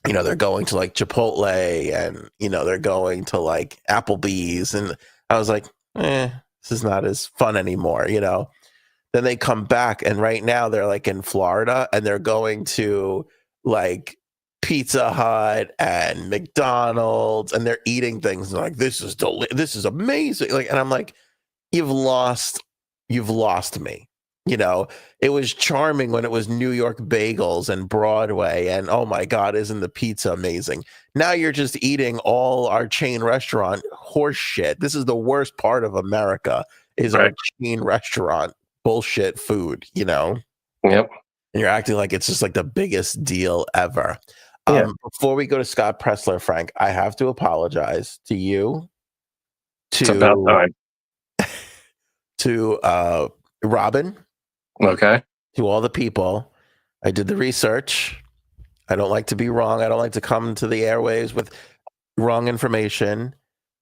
they're going to like Chipotle and, they're going to like Applebee's. And I was like, this is not as fun anymore, Then they come back and right now they're like in Florida and they're going to like Pizza Hut and McDonald's and they're eating things and like, this is amazing. Like, and I'm like, you've lost me. It was charming when it was New York bagels and Broadway and oh my God, isn't the pizza amazing? Now you're just eating all our chain restaurant horse shit. This is the worst part of America is our
Right.
chain restaurant bullshit food,
Yep.
and you're acting like it's just like the biggest deal ever.
Yeah.
Before we go to Scott Presler, Frank, I have to apologize to you,
It's about time.
to Robin,
Okay.
to all the people. I did the research. I don't like to be wrong. I don't like to come to the airwaves with wrong information.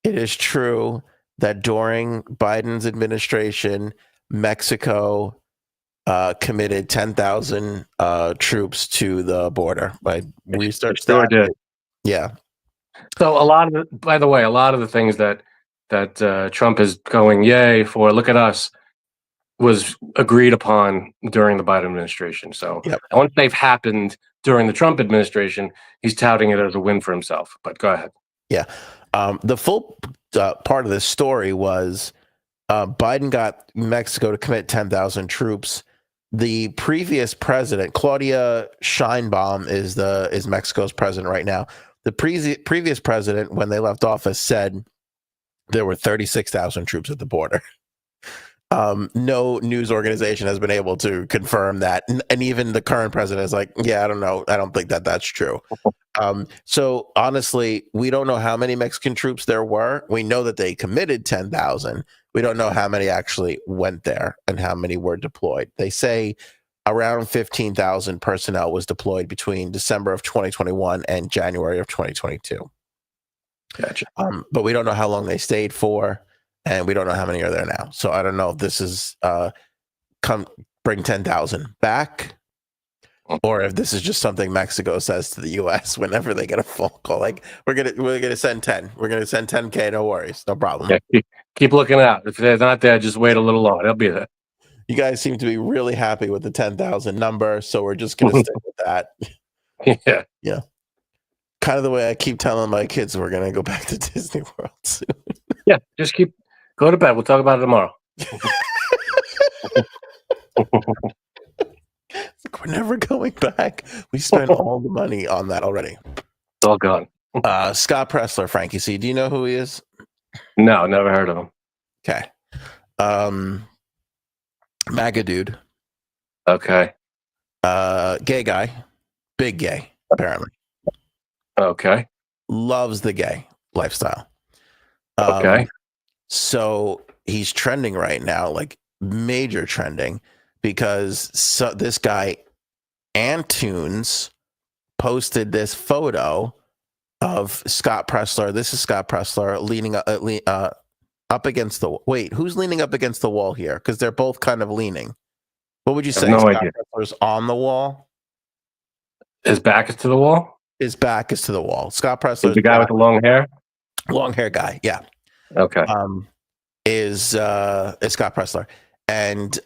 It is true that during Biden's administration, Mexico committed 10,000 troops to the border. I researched
Sure
that.
did.
Yeah.
So by the way, a lot of the things that Trump is going yay for, look at us, was agreed upon during the Biden administration. So
Yep.
once they've happened during the Trump administration, he's touting it as a win for himself. But go ahead.
Yeah. The full part of this story was Biden got Mexico to commit 10,000 troops. The previous president, Claudia Sheinbaum, is Mexico's president right now. The previous president, when they left office, said there were 36,000 troops at the border. No news organization has been able to confirm that, and even the current president is like, yeah, I don't know, I don't think that that's true. So honestly, we don't know how many Mexican troops there were. We know that they committed 10,000. We don't know how many actually went there and how many were deployed. They say around 15,000 personnel was deployed between December of 2021 and January of 2022.
Gotcha.
But we don't know how long they stayed for, and we don't know how many are there now. So I don't know if this is come bring 10,000 back, or if this is just something Mexico says to the U.S. whenever they get a phone call, like we're gonna send 10, we're gonna send 10K, no worries, no problem.
Yeah, keep looking out. If they're not there, just wait a little longer. They'll be there.
You guys seem to be really happy with the 10,000 number, so we're just gonna stick with that.
Yeah.
Yeah. Kind of the way I keep telling my kids we're gonna go back to Disney World soon.
Yeah, just go to bed. We'll talk about it tomorrow.
Like, we're never going back. We spent all the money on that already.
It's all gone.
Scott Presler, Frankie C. Do you know who he is?
No, never heard of him.
Okay. MAGA dude.
Okay.
Gay guy. Big gay, apparently.
Okay.
Loves the gay lifestyle.
Okay.
So he's trending right now, like major trending, because this guy Antunes posted this photo of Scott Presler. This is Scott Presler leaning up against the. Wait, who's leaning up against the wall here? Because they're both kind of leaning. What would you say?
No
Scott
idea.
Presler's on the wall.
His back is to the wall.
His back is to the wall. Scott Presler,
the guy with the long hair.
Long hair guy, yeah.
Okay.
Is Scott Presler, and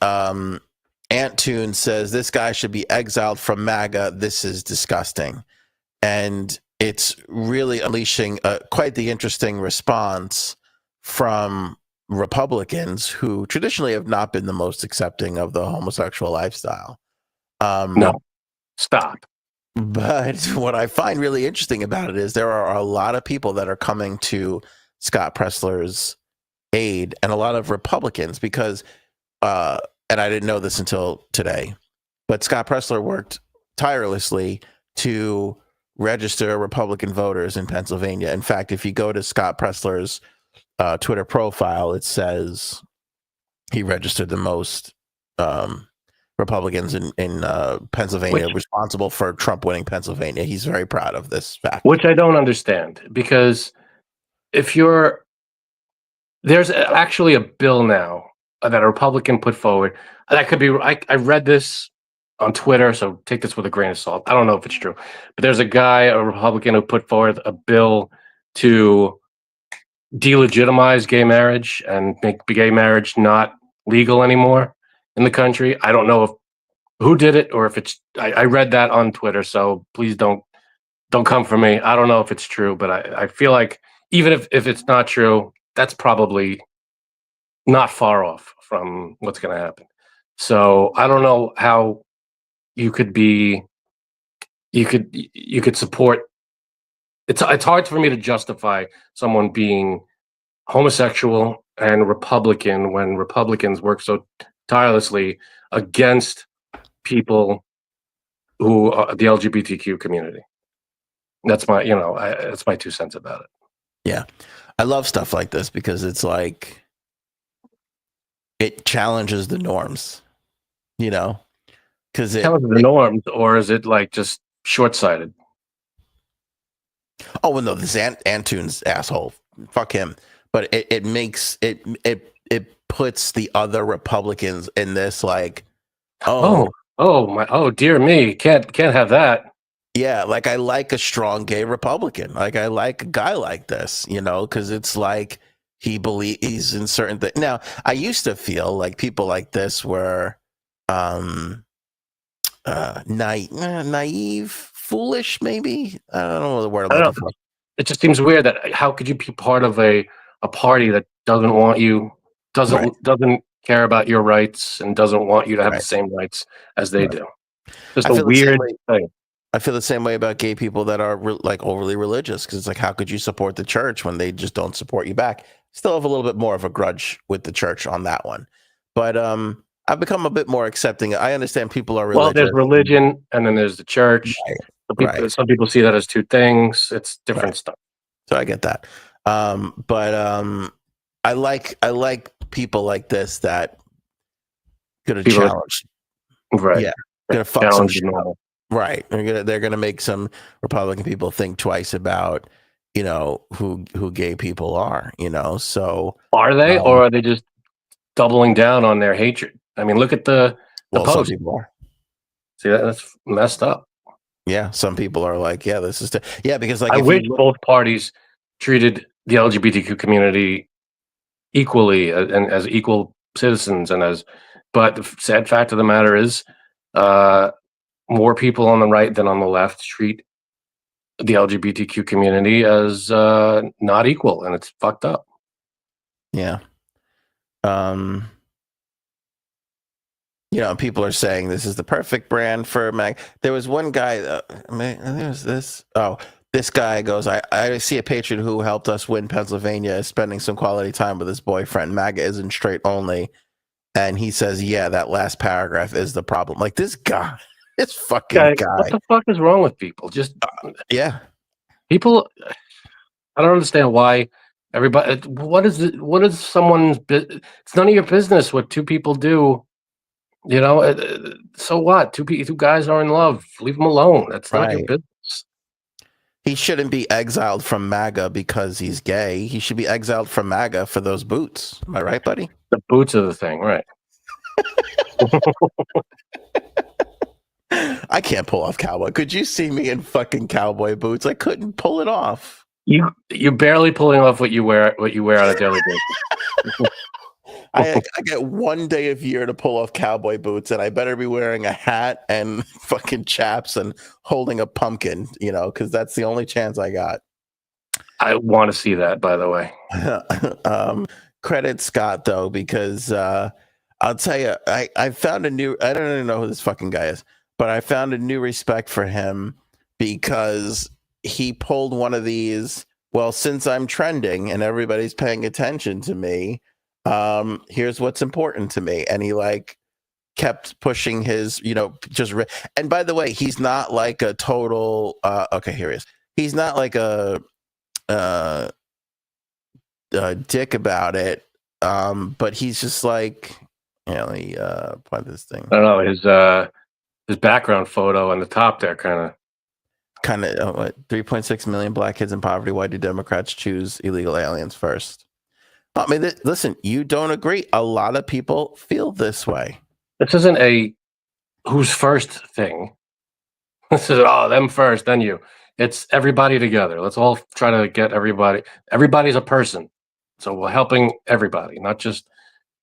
Antunes says this guy should be exiled from MAGA. This is disgusting, and it's really unleashing quite the interesting response from Republicans who traditionally have not been the most accepting of the homosexual lifestyle.
No, stop.
But what I find really interesting about it is there are a lot of people that are coming to Scott Presler's aid, and a lot of Republicans, because, and I didn't know this until today, but Scott Presler worked tirelessly to register Republican voters in Pennsylvania. In fact, if you go to Scott Presler's Twitter profile, it says he registered the most Republicans in Pennsylvania, responsible for Trump winning Pennsylvania. He's very proud of this fact.
Which I don't understand, because there's actually a bill now that a Republican put forward. That could be, I read this on Twitter, so take this with a grain of salt. I don't know if it's true, but there's a Republican, who put forward a bill to delegitimize gay marriage and make gay marriage not legal anymore in the country. I don't know who did it, or if it's. I read that on Twitter, so please don't come for me. I don't know if it's true, but I feel like even if it's not true, that's probably not far off from what's going to happen. So I don't know how you could support. It's hard for me to justify someone being homosexual and Republican when Republicans work so tirelessly against people who are the LGBTQ community. That's my, that's my 2 cents about it.
Yeah. I love stuff like this because it's like, it challenges the norms, because
challenges the norms, or is it like just short-sighted?
Oh, well, no, this Antunes asshole, fuck him. But it makes it puts the other Republicans in this like,
dear me, can't have that.
Yeah, like I like a strong gay Republican. Like I like a guy like this, because it's like he's in certain things. Now, I used to feel like people like this were naive, foolish, maybe. I don't know the word I'm looking for.
It just seems weird that how could you be part of a party that doesn't want you, doesn't care about your rights, and doesn't want you to have the same rights as they do. Just a weird thing.
I feel the same way about gay people that are like overly religious, because it's like, how could you support the church when they just don't support you back? Still have a little bit more of a grudge with the church on that one. But I've become a bit more accepting. I understand people are
Well,
religious.
there's religion, and then there's the church.
Right.
Some people see that as two things. It's different
Right.
stuff.
So I get that. But I like people like this that gonna
People,
challenge.
right?
Yeah, gonna fuck some
Challenge
shit
is
up.
normal.
Right. They're gonna make some Republican people think twice about, who gay people are. So
Are they,
um,
or are they just doubling down on their hatred? I mean, look at the
some
post.
people are.
See, that's messed up.
Yeah, some people are like, yeah, this is yeah, because like
I
if you
wish
look,
both parties treated the LGBTQ community equally and as equal citizens, but the sad fact of the matter is, uh, more people on the right than on the left treat the LGBTQ community as not equal, and it's fucked up.
yeah, um, people are saying this is the perfect brand for Mag. There was one guy, there's this. Oh, this guy goes, I see a patriot who helped us win Pennsylvania is spending some quality time with his boyfriend. MAGA isn't straight only. And he says, yeah, that last paragraph is the problem. Like this guy, this fucking
What
guy.
the fuck is wrong with people? Just
Yeah.
people. I don't understand why everybody. What is someone's? It's none of your business what two people do. So what? Two guys are in love. Leave them alone. That's not your
Right.
business.
He shouldn't be exiled from MAGA because he's gay. He should be exiled from MAGA for those boots. Am I right, buddy?
The boots are the thing, right?
I can't pull off cowboy. Could you see me in fucking cowboy boots? I couldn't pull it off.
You're barely pulling off what you wear on a daily basis.
I get one day of year to pull off cowboy boots, and I better be wearing a hat and fucking chaps and holding a pumpkin, because that's the only chance I got.
I want to see that, by the way.
Credit Scott though, because I'll tell you, I found I don't even know who this fucking guy is, but I found a new respect for him because he pulled one of these. Well, since I'm trending and everybody's paying attention to me, here's what's important to me, and he kept pushing his, and by the way, he's not like a total. Okay, here he is. He's not like a dick about it, but he's just like, let me find this thing.
I don't know his background photo on the top there, kind of
3.6 million black kids in poverty. Why do Democrats choose illegal aliens first? I mean, listen, you don't agree. A lot of people feel this way.
This isn't a who's first thing. This is them first, then you. It's everybody together. Let's all try to get everybody. Everybody's a person, so we're helping everybody, not just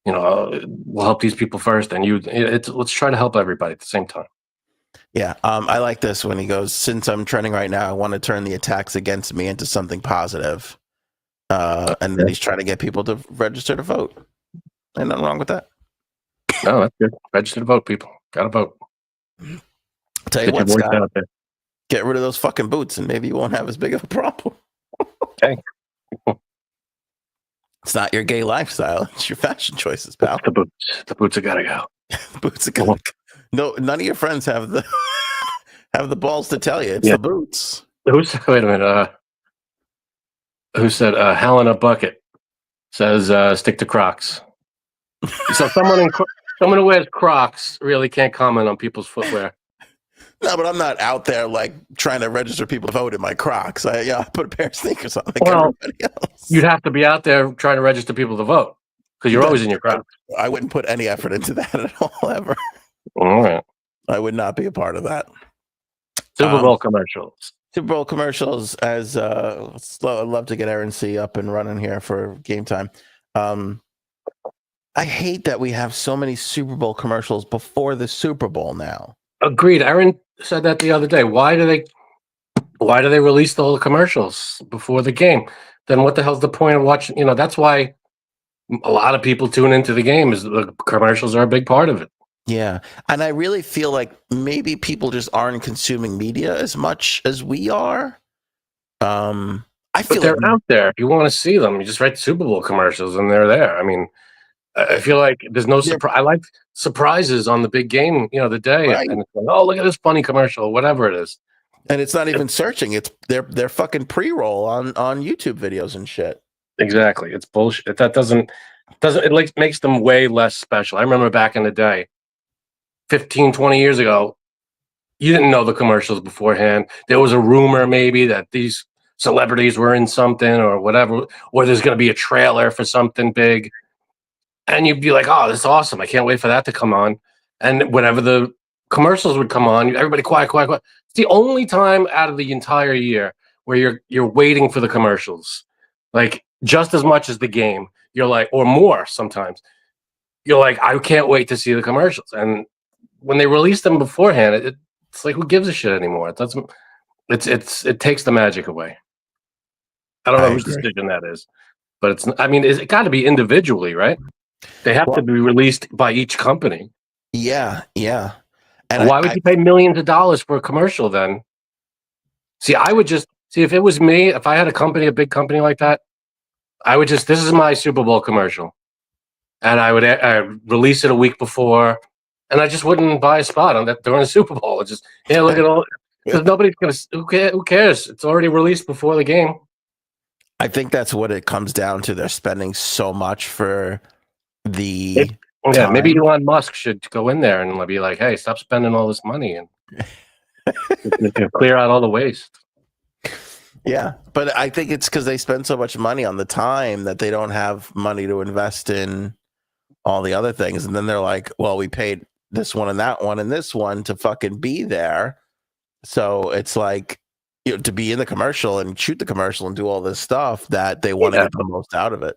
we'll help these people first, and you. Let's try to help everybody at the same time.
Yeah, I like this when he goes, since I'm trending right now, I want to turn the attacks against me into something positive. And then he's trying to get people to register to vote. Ain't nothing wrong with that.
No, that's good. Register to vote, people. Gotta vote.
I'll tell you
Get
what,
your voice
Scott,
out there.
get rid of those fucking boots and maybe you won't have as big of a problem.
Okay.
It's not your gay lifestyle. It's your fashion choices, pal.
The boots. The boots have got to go.
Boots are gonna go. No, none of your friends have the have the balls to tell you. It's the boots.
Wait a minute. Who said hell in a bucket? Says stick to Crocs. So someone who wears Crocs really can't comment on people's footwear.
No, but I'm not out there trying to register people to vote in my Crocs. I put a pair of sneakers on everybody else.
You'd have to be out there trying to register people to vote because you're always in your Crocs.
I wouldn't put any effort into that at all, ever.
All right.
I would not be a part of that.
Super Bowl commercials.
Super Bowl commercials. I'd love to get Aaron C up and running here for game time. I hate that we have so many Super Bowl commercials before the Super Bowl now.
Agreed. Aaron said that the other day. Why do they release all the commercials before the game? Then what the hell's the point of watching? That's why a lot of people tune into the game, is the commercials are a big part of it.
Yeah. And I really feel like maybe people just aren't consuming media as much as we are. I feel
they're out there. If you want to see them, you just write Super Bowl commercials and they're there. I mean, I feel like there's no
They're
surprise. I like surprises on the big game, the day,
right.
and it's like, oh, look at this funny commercial, whatever it is.
And it's not even searching. It's they're fucking pre-roll on YouTube videos and shit.
Exactly, it's bullshit. That doesn't it like makes them way less special. I remember back in the day, 15, 20 years ago, you didn't know the commercials beforehand. There was a rumor maybe that these celebrities were in something or whatever, or there's going to be a trailer for something big. And you'd be like, oh, this is awesome. I can't wait for that to come on. And whenever the commercials would come on, everybody quiet, quiet, quiet. It's the only time out of the entire year where you're waiting for the commercials. Like just as much as the game. You're like, or more sometimes. You're like, I can't wait to see the commercials. And when they release them beforehand, it's like, who gives a shit anymore? It doesn't. It takes the magic away. I don't
I
know whose
agree.
decision that is, but it's. I mean, it got to be individually, right? They have to
Well,
be released by each company.
yeah, yeah. And
Why would you pay millions of dollars for a commercial then? See, I would just see if it was me, if I had a big company like that, I would just, this is my Super Bowl commercial. And I would release it a week before, and I just wouldn't buy a spot on that during the Super Bowl. It's just, yeah, look at all, because nobody's going to, who cares? It's already released before the game.
I think that's what it comes down to. They're spending so much for the
Yeah, maybe
time.
Elon Musk should go in there and be like, hey, stop spending all this money and clear out all the waste.
Yeah, but I think it's because they spend so much money on the time that they don't have money to invest in all the other things. And then they're like, well, we paid this one and that one and this one to fucking be there. So it's like, to be in the commercial and shoot the commercial and do all this stuff that they want to get the most out of it.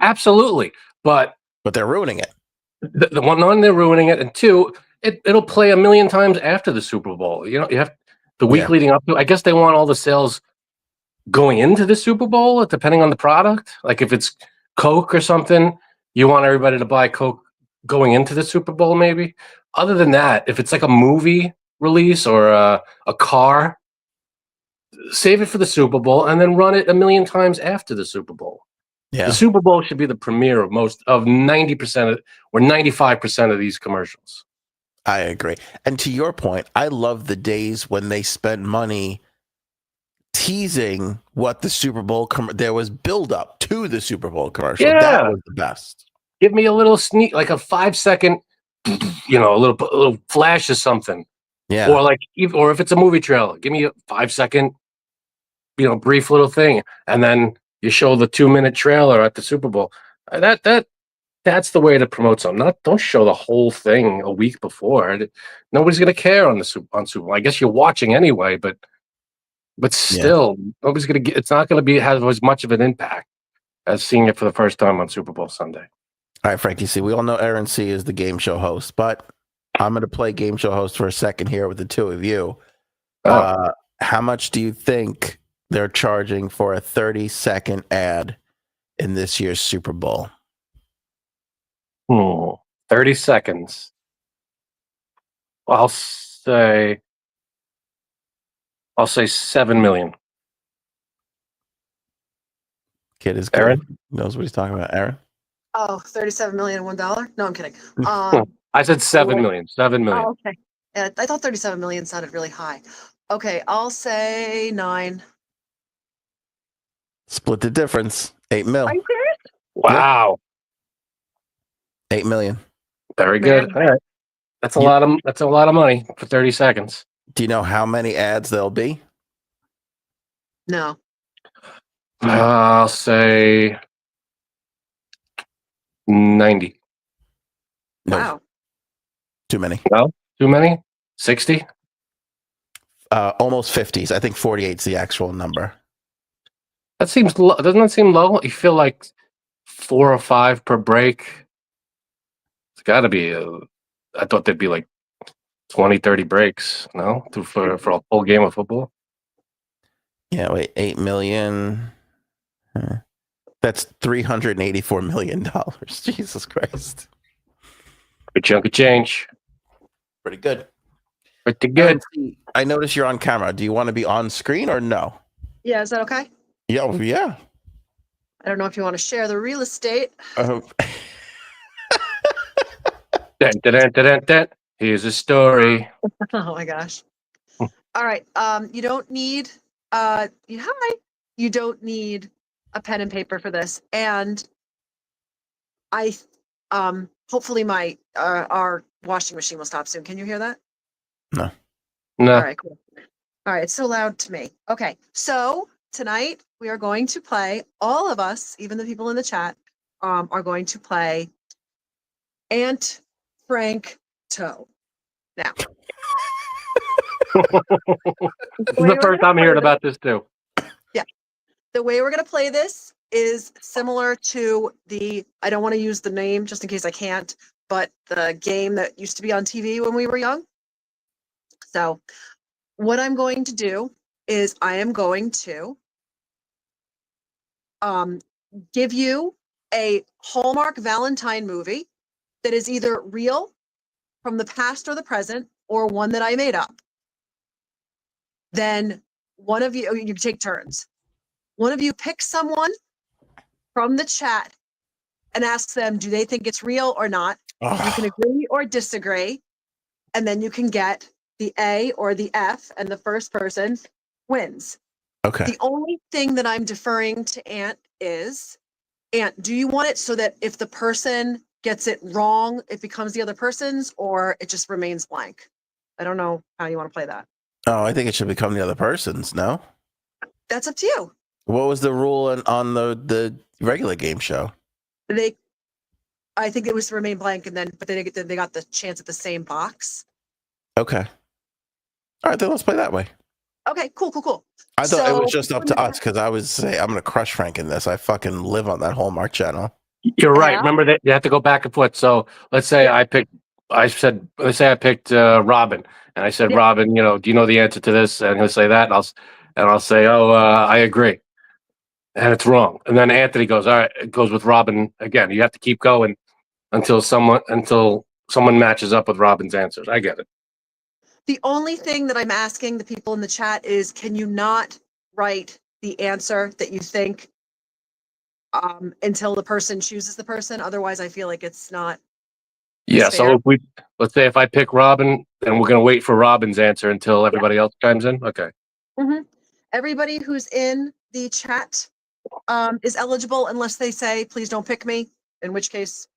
Absolutely. But
they're ruining it.
The one, they're ruining it. And two, it'll play a million times after the Super Bowl. You have the week leading up to, I guess they want all the sales going into the Super Bowl, depending on the product. Like if it's Coke or something, you want everybody to buy Coke going into the Super Bowl, maybe. Other than that, if it's like a movie release or a car, save it for the Super Bowl and then run it a million times after the Super Bowl. Yeah. The Super Bowl should be the premiere of 90% or 95% of these commercials.
I agree. And to your point, I love the days when they spent money teasing what the Super Bowl there was build up to the Super Bowl commercial. Yeah. That was the best.
Give me a little sneak, like a 5-second, a little flash of something. Yeah. Or if it's a movie trailer, give me a 5-second, brief little thing, and then you show the 2-minute trailer at the Super Bowl. That's the way to promote something. Don't show the whole thing a week before. Nobody's gonna care on Super Bowl. I guess you're watching anyway, but still, nobody's gonna get. It's not gonna have as much of an impact as seeing it for the first time on Super Bowl Sunday.
All right, Frankie C. We all know Aaron C. is the game show host, but I'm gonna play game show host for a second here with the two of you. Oh. How much do you think they're charging for a 30-second ad in this year's Super Bowl?
30 seconds. I'll say $7 million.
Kid is good. Aaron knows what he's talking about. Aaron?
Oh, $37 million $1? No, I'm kidding.
I said $7 million. $7 million.
Oh, okay. Yeah, I thought 37 million sounded really high. Okay, I'll say 9.
Split the difference. 8 mil.
Are you serious?
Wow.
8 million.
Very good. All right. That's a lot of money for 30 seconds.
Do you know how many ads there'll be?
No.
I'll say 90.
No.
Wow.
Too many.
No? Too many? 60?
Almost 50s. I think 48 is the actual number.
That seems low. Doesn't that seem low? You feel like 4 or 5 per break. It's got to be. I thought there'd be like 20, 30 breaks. No, for a full game of football.
Yeah, wait, 8 million. That's $384 million. Jesus Christ.
Good chunk of change.
Pretty good.
Pretty good.
I notice you're on camera. Do you want to be on screen or no?
Yeah, is that okay?
Yeah.
I don't know if you want to share the real estate.
Dun, dun, dun, dun, dun, dun. Here's a story.
Oh my gosh. All right. You don't need you don't need a pen and paper for this. And I hopefully my our washing machine will stop soon. Can you hear that?
No.
No.
All right, cool. All right, it's so loud to me. Okay, so tonight we are going to play, all of us, even the people in the chat, are going to play Aunt Frank Toe. Now,
This is the first I'm hearing about this too.
the way we're going to play this is similar to I don't want to use the name just in case I can't, but the game that used to be on TV when we were young. So what I'm going to do is I am going to give you a Hallmark Valentine movie that is either real from the past or the present, or one that I made up. Then one of you take turns. One of you picks someone from the chat and asks them, do they think it's real or not? You can agree or disagree, and then you can get the A or the F, and the first person wins.
Okay.
The only thing that I'm deferring to Ant is, Ant, do you want it so that if the person gets it wrong, it becomes the other person's, or it just remains blank? I don't know how you want to play that.
Oh, I think it should become the other person's. No.
That's up to you.
What was the rule on the regular game show?
I think it was to remain blank, and then they got the chance at the same box.
Okay. All right, then let's play that way.
Okay, cool.
I thought it was just up to us because I was say I'm gonna crush Frank in this. I fucking live on that Hallmark channel.
You're right.
Yeah.
Remember that you have to go back and forth. So let's say I picked Robin, and I said, Robin, do you know the answer to this? And he'll say that, and I'll say, oh, I agree, and it's wrong. And then Anthony goes, all right, it goes with Robin again. You have to keep going until someone matches up with Robin's answers. I get it.
The only thing that I'm asking the people in the chat is, can you not write the answer that you think until the person chooses the person? Otherwise, I feel like it's not.
Yeah.
fair.
So let's say if I pick Robin, then we're gonna wait for Robin's answer until everybody else chimes in. Okay.
Mm-hmm. Everybody who's in the chat is eligible unless they say, please don't pick me, in which case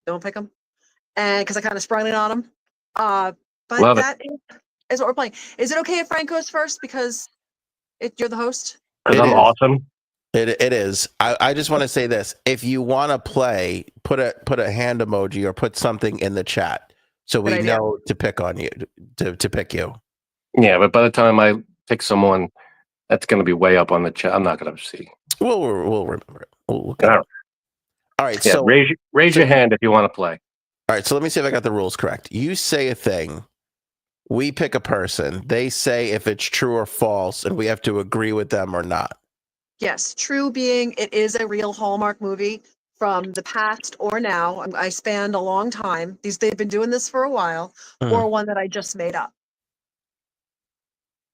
don't pick them. And because I kind of sprung it on them. But
Love
that is what we're playing. Is it okay if Frank goes first because you're the host?
Because I'm
is.
awesome.
It is. I just want to say this. If you want to play, put a hand emoji or put something in the chat so we know to pick on you, to pick you.
Yeah, but by the time I pick someone, that's going to be way up on the chat. I'm not going to see.
We'll remember it. We'll
all
right.
Yeah,
so
raise your hand if you want to play.
All right. So let me see if I got the rules correct. You say a thing. We pick a person. They say if it's true or false, and we have to agree with them or not.
Yes, true being it is a real Hallmark movie from the past or now. I spanned a long time. They've been doing this for a while, or one that I just made up.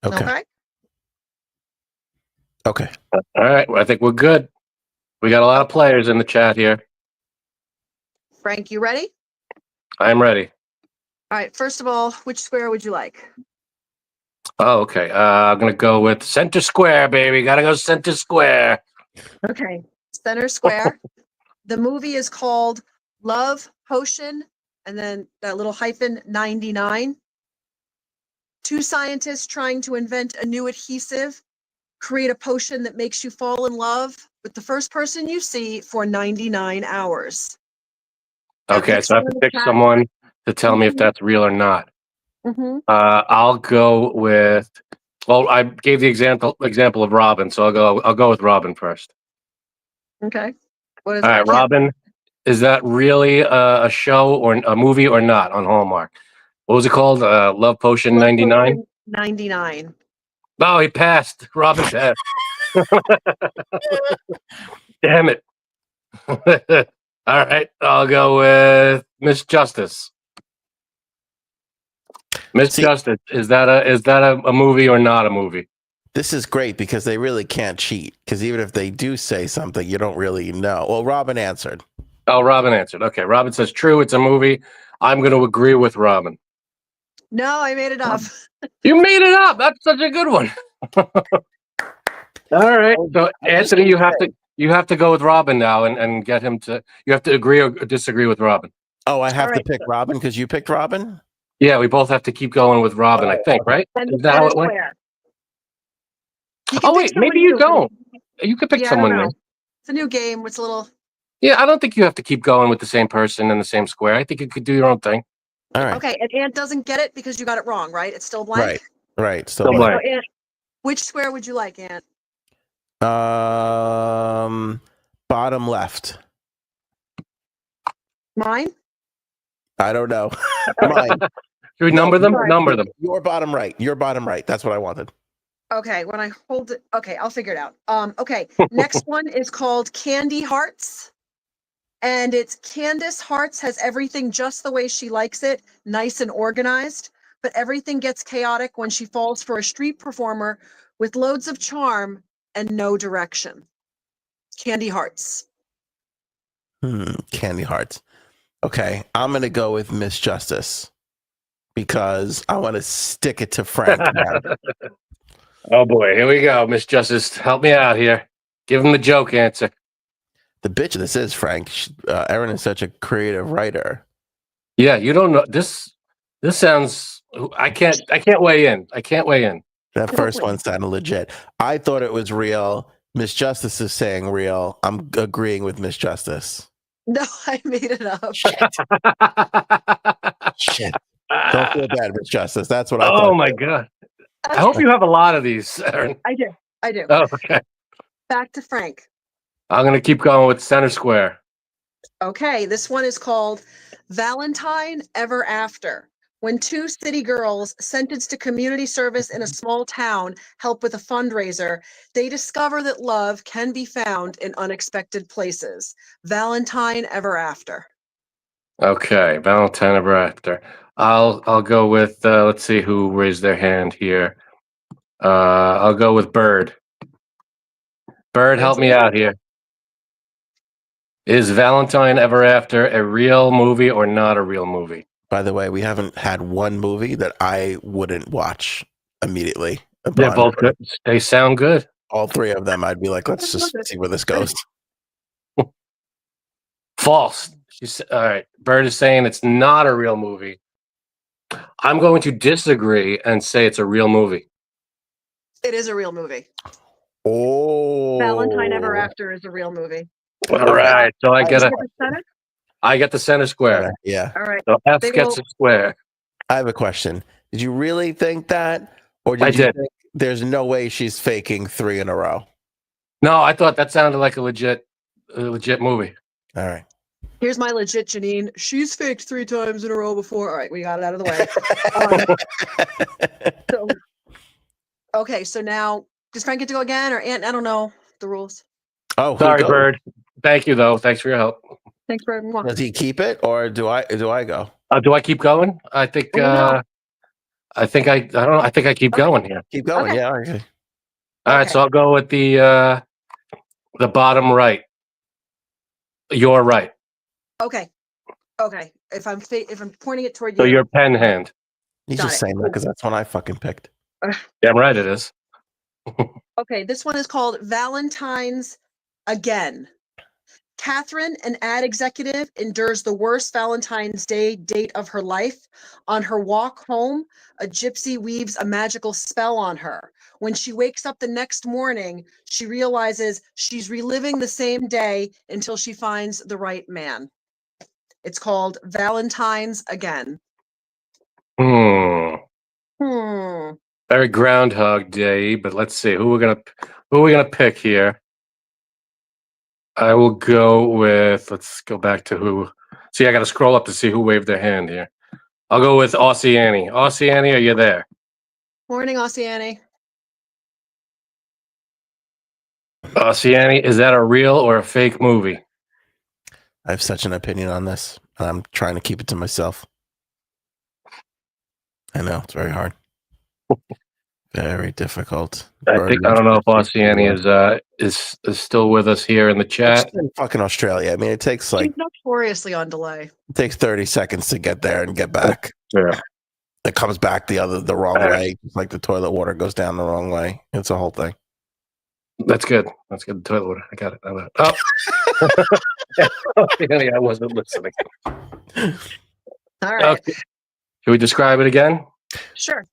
Okay.
All right. Well, I think we're good. We got a lot of players in the chat here.
Frank, you ready?
I'm ready.
All right. First of all, which square would you like?
Oh, okay. I'm going to go with center square, baby. Got to go center square.
Okay. Center square. The movie is called Love Potion, and then that little hyphen 99. Two scientists trying to invent a new adhesive, create a potion that makes you fall in love with the first person you see for 99 hours.
Okay, so I have to pick someone to tell me if that's real or not. I'll go with. Well, I gave the example of Robin, so I'll go with Robin first.
Okay. What is
All right, Robin. Is that really a show or a movie or not on Hallmark? What was it called? Love Potion 99?
99.
Oh, he passed. Robin passed. Damn it. All right, I'll go with Miss Justice. Miss Justice, is that a movie or not a movie?
This is great because they really can't cheat. Because even if they do say something, you don't really know. Well, Robin answered.
Oh, Robin answered. Okay, Robin says true. It's a movie. I'm going to agree with Robin.
No, I made it up.
You made it up. That's such a good one. All right. So Anthony, you have to go with Robin now and get him to. You have to agree or disagree with Robin.
Oh, I have
All
to
right,
pick Robin because you picked Robin?
Yeah, we both have to keep going with Robin. I think, right?
And
Is that how
center
it went?
square. You can
Oh
pick
wait,
someone
maybe you
new.
don't. You could pick
Yeah, I don't
someone
know.
new.
It's a new game. It's a little.
Yeah, I don't think you have to keep going with the same person in the same square. I think you could do your own thing.
All right.
Okay, and Ant doesn't get it because you got it wrong, right? It's still blank.
Right. Right. Still
Still
blank.
blank.
So Ant, which square would you like, Ant?
Bottom left.
Mine?
I don't know. Mine.
Should we number them?
sorry.
Number them.
Your bottom right. Your bottom right. That's what I wanted.
Okay, when I hold it, okay, I'll figure it out. Okay, next one is called Candy Hearts. And it's Candace Hearts has everything just the way she likes it, nice and organized, but everything gets chaotic when she falls for a street performer with loads of charm and no direction. Candy Hearts.
Candy hearts. Okay. I'm going to go with Miss Justice because I want to stick it to Frank. Now.
Oh boy, here we go, Miss Justice. Help me out here. Give him the joke answer.
The bitch this is, Frank. Erin is such a creative writer.
Yeah, you don't know this. This sounds. I can't weigh in. I can't weigh in.
That first one sounded legit. I thought it was real. Miss Justice is saying real. I'm agreeing with Miss Justice.
No, I made it up.
Shit. Don't feel bad, Miss Justice. That's what I
Oh
thought.
my god! I hope you have a lot of these, Erin.
I do. I do.
Oh, okay.
Back to Frank.
I'm gonna keep going with center square.
Okay, this one is called Valentine Ever After. When two city girls sentenced to community service in a small town help with a fundraiser, they discover that love can be found in unexpected places. Valentine Ever After.
Okay, Valentine ever after. I'll go with. Let's see who raised their hand here. I'll go with Bird. Bird, help me out here. Is Valentine Ever After a real movie or not a real movie?
By the way, we haven't had one movie that I wouldn't watch immediately.
They're both good. They sound good.
All three of them, I'd be like, let's just see where this goes.
False. All right. Bird is saying it's not a real movie. I'm going to disagree and say it's a real movie.
It is a real movie.
Oh.
Valentine Ever After is a real movie.
All right. So I get
Did you the center?
I get the center square.
Yeah.
All right.
So F
Big
gets
ol'
a square.
I have a question. Did you really think that? Or
I
did you
did.
think there's no way she's faking 3 in a row?
No, I thought that sounded like a legit movie.
All right.
Here's my legit Janine. She's faked 3 times in a row before. All right, we got it out of the way. Okay, so now does Frank get to go again or Ant? I don't know the rules.
Oh, who
Sorry,
goes?
Bird. Thank you, though. Thanks for your help.
Thanks very much.
Does he keep it or do I go?
Do I keep going? I think.
No.
I think I don't know. I think I keep going here.
Keep going.
Okay.
Yeah. Okay.
All right,
Okay.
so I'll go with the bottom right. Your right.
Okay. Okay. If I'm pointing it toward
So
you.
your pen hand.
He's
Got
just
it.
saying that because that's one I fucking picked.
Damn right it is.
Okay, this one is called Valentine's Again. Catherine, an ad executive, endures the worst Valentine's Day date of her life. On her walk home, a gypsy weaves a magical spell on her. When she wakes up the next morning, she realizes she's reliving the same day until she finds the right man. It's called Valentine's Again.
Very Groundhog Day, but let's see who we're gonna pick here. I will go with. Let's go back to who. See, I got to scroll up to see who waved their hand here. I'll go with Aussie Annie. Aussie Annie, are you there?
Morning, Aussie Annie.
Aussie Annie, is that a real or a fake movie?
I have such an opinion on this, and I'm trying to keep it to myself. I know it's very hard. Very difficult.
I don't know if Oceania is still with us here in the chat.
She's in fucking Australia. I mean, it takes
She's notoriously on delay.
it takes 30 seconds to get there and get back.
Yeah.
It comes back the wrong
All right.
way. Just like the toilet water goes down the wrong way. It's a whole thing.
That's good. That's good. The toilet water. I got it. Oh. Oceania, I wasn't listening.
All right.
Okay. Should we describe it again?
Sure.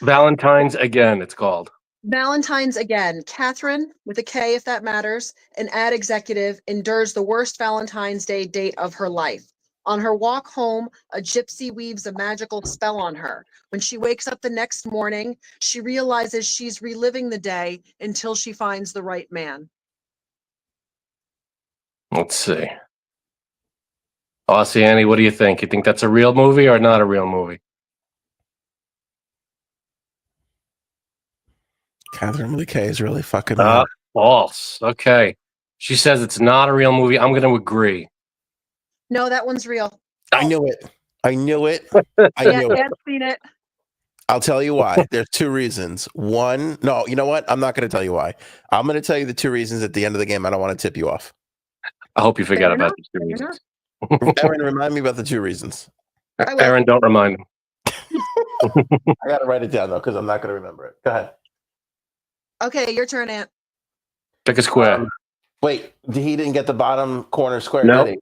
Valentine's again, it's called.
Valentine's again. Catherine, with a K if that matters, an ad executive, endures the worst Valentine's Day date of her life. On her walk home, a gypsy weaves a magical spell on her. When she wakes up the next morning, she realizes she's reliving the day until she finds the right man.
Let's see. Oceania, what do you think? You think that's a real movie or not a real movie?
Catherine with a K is really fucking
false. Okay. She says it's not a real movie. I'm going to agree.
No, that one's real.
I knew it. I knew it.
I've seen it.
I'll tell you why. There's two reasons. One, no, you know what? I'm not going to tell you why. I'm going to tell you the two reasons at the end of the game. I don't want to tip you off.
I hope you forget about these two reasons.
Aaron, remind me about the two reasons.
Aaron, don't remind him.
I got to write it down, though, because I'm not going to remember it. Go ahead.
Okay, your turn, Ant.
Pick a square.
Wait, he didn't get the bottom corner square,
No.
did he?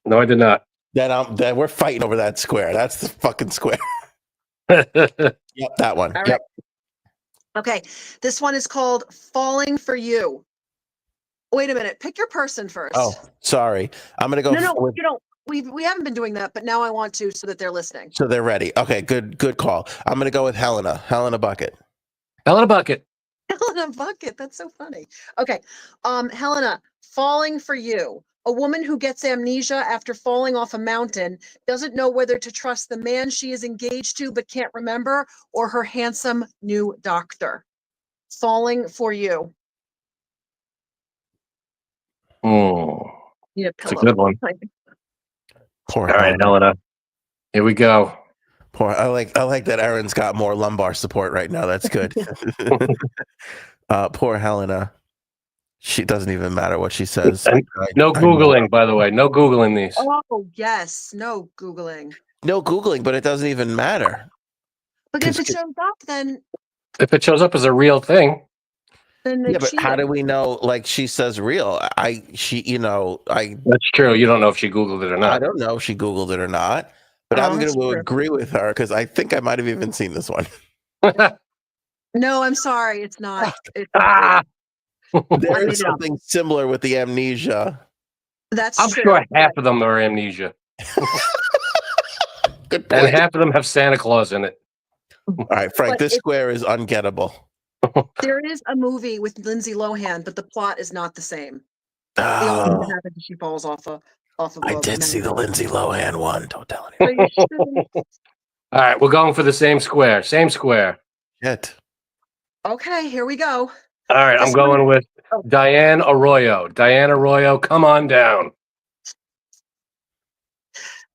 No, I did not.
Then we're fighting over that square. That's the fucking square. Yep, that one.
All right.
Yep.
Okay, this one is called Falling for You. Wait a minute. Pick your person first.
Oh, sorry. I'm going to go.
No, you don't. We haven't been doing that, but now I want to so that they're listening.
So they're ready. Okay, good call. I'm going to go with Helena Bucket.
Helena Bucket.
Helena Bucket. That's so funny. Okay. Helena, Falling for You. A woman who gets amnesia after falling off a mountain doesn't know whether to trust the man she is engaged to but can't remember or her handsome new doctor. Falling for You.
It's a good one.
Poor
All right, Helena. Here we go.
I like that Aaron's got more lumbar support right now. That's good. Poor Helena. She doesn't even matter what she says.
No Googling, by the way. No Googling these.
Oh, yes. No Googling.
No Googling, but it doesn't even matter.
But if it shows up, then...
If it shows up as a real thing.
Then
yeah, but how do we know, like she says real? That's
true. You don't know if she Googled it or not.
I don't know if she Googled it or not. But I'm going to agree with her because I think I might have even seen this one.
No, I'm sorry. It's not.
There is something similar with the amnesia.
I'm
sure half of them are amnesia.
Good point.
And half of them have Santa Claus in it.
All right, Frank, this square is ungettable.
There is a movie with Lindsay Lohan, but the plot is not the same.
Oh.
The only thing that happens is she falls off a
I did see the Lindsay Lohan one. Don't tell anyone.
All right, we're going for the same square. Same square.
Shit.
Okay, here we go.
All right, I'm going with Diane Arroyo. Diane Arroyo, come on down.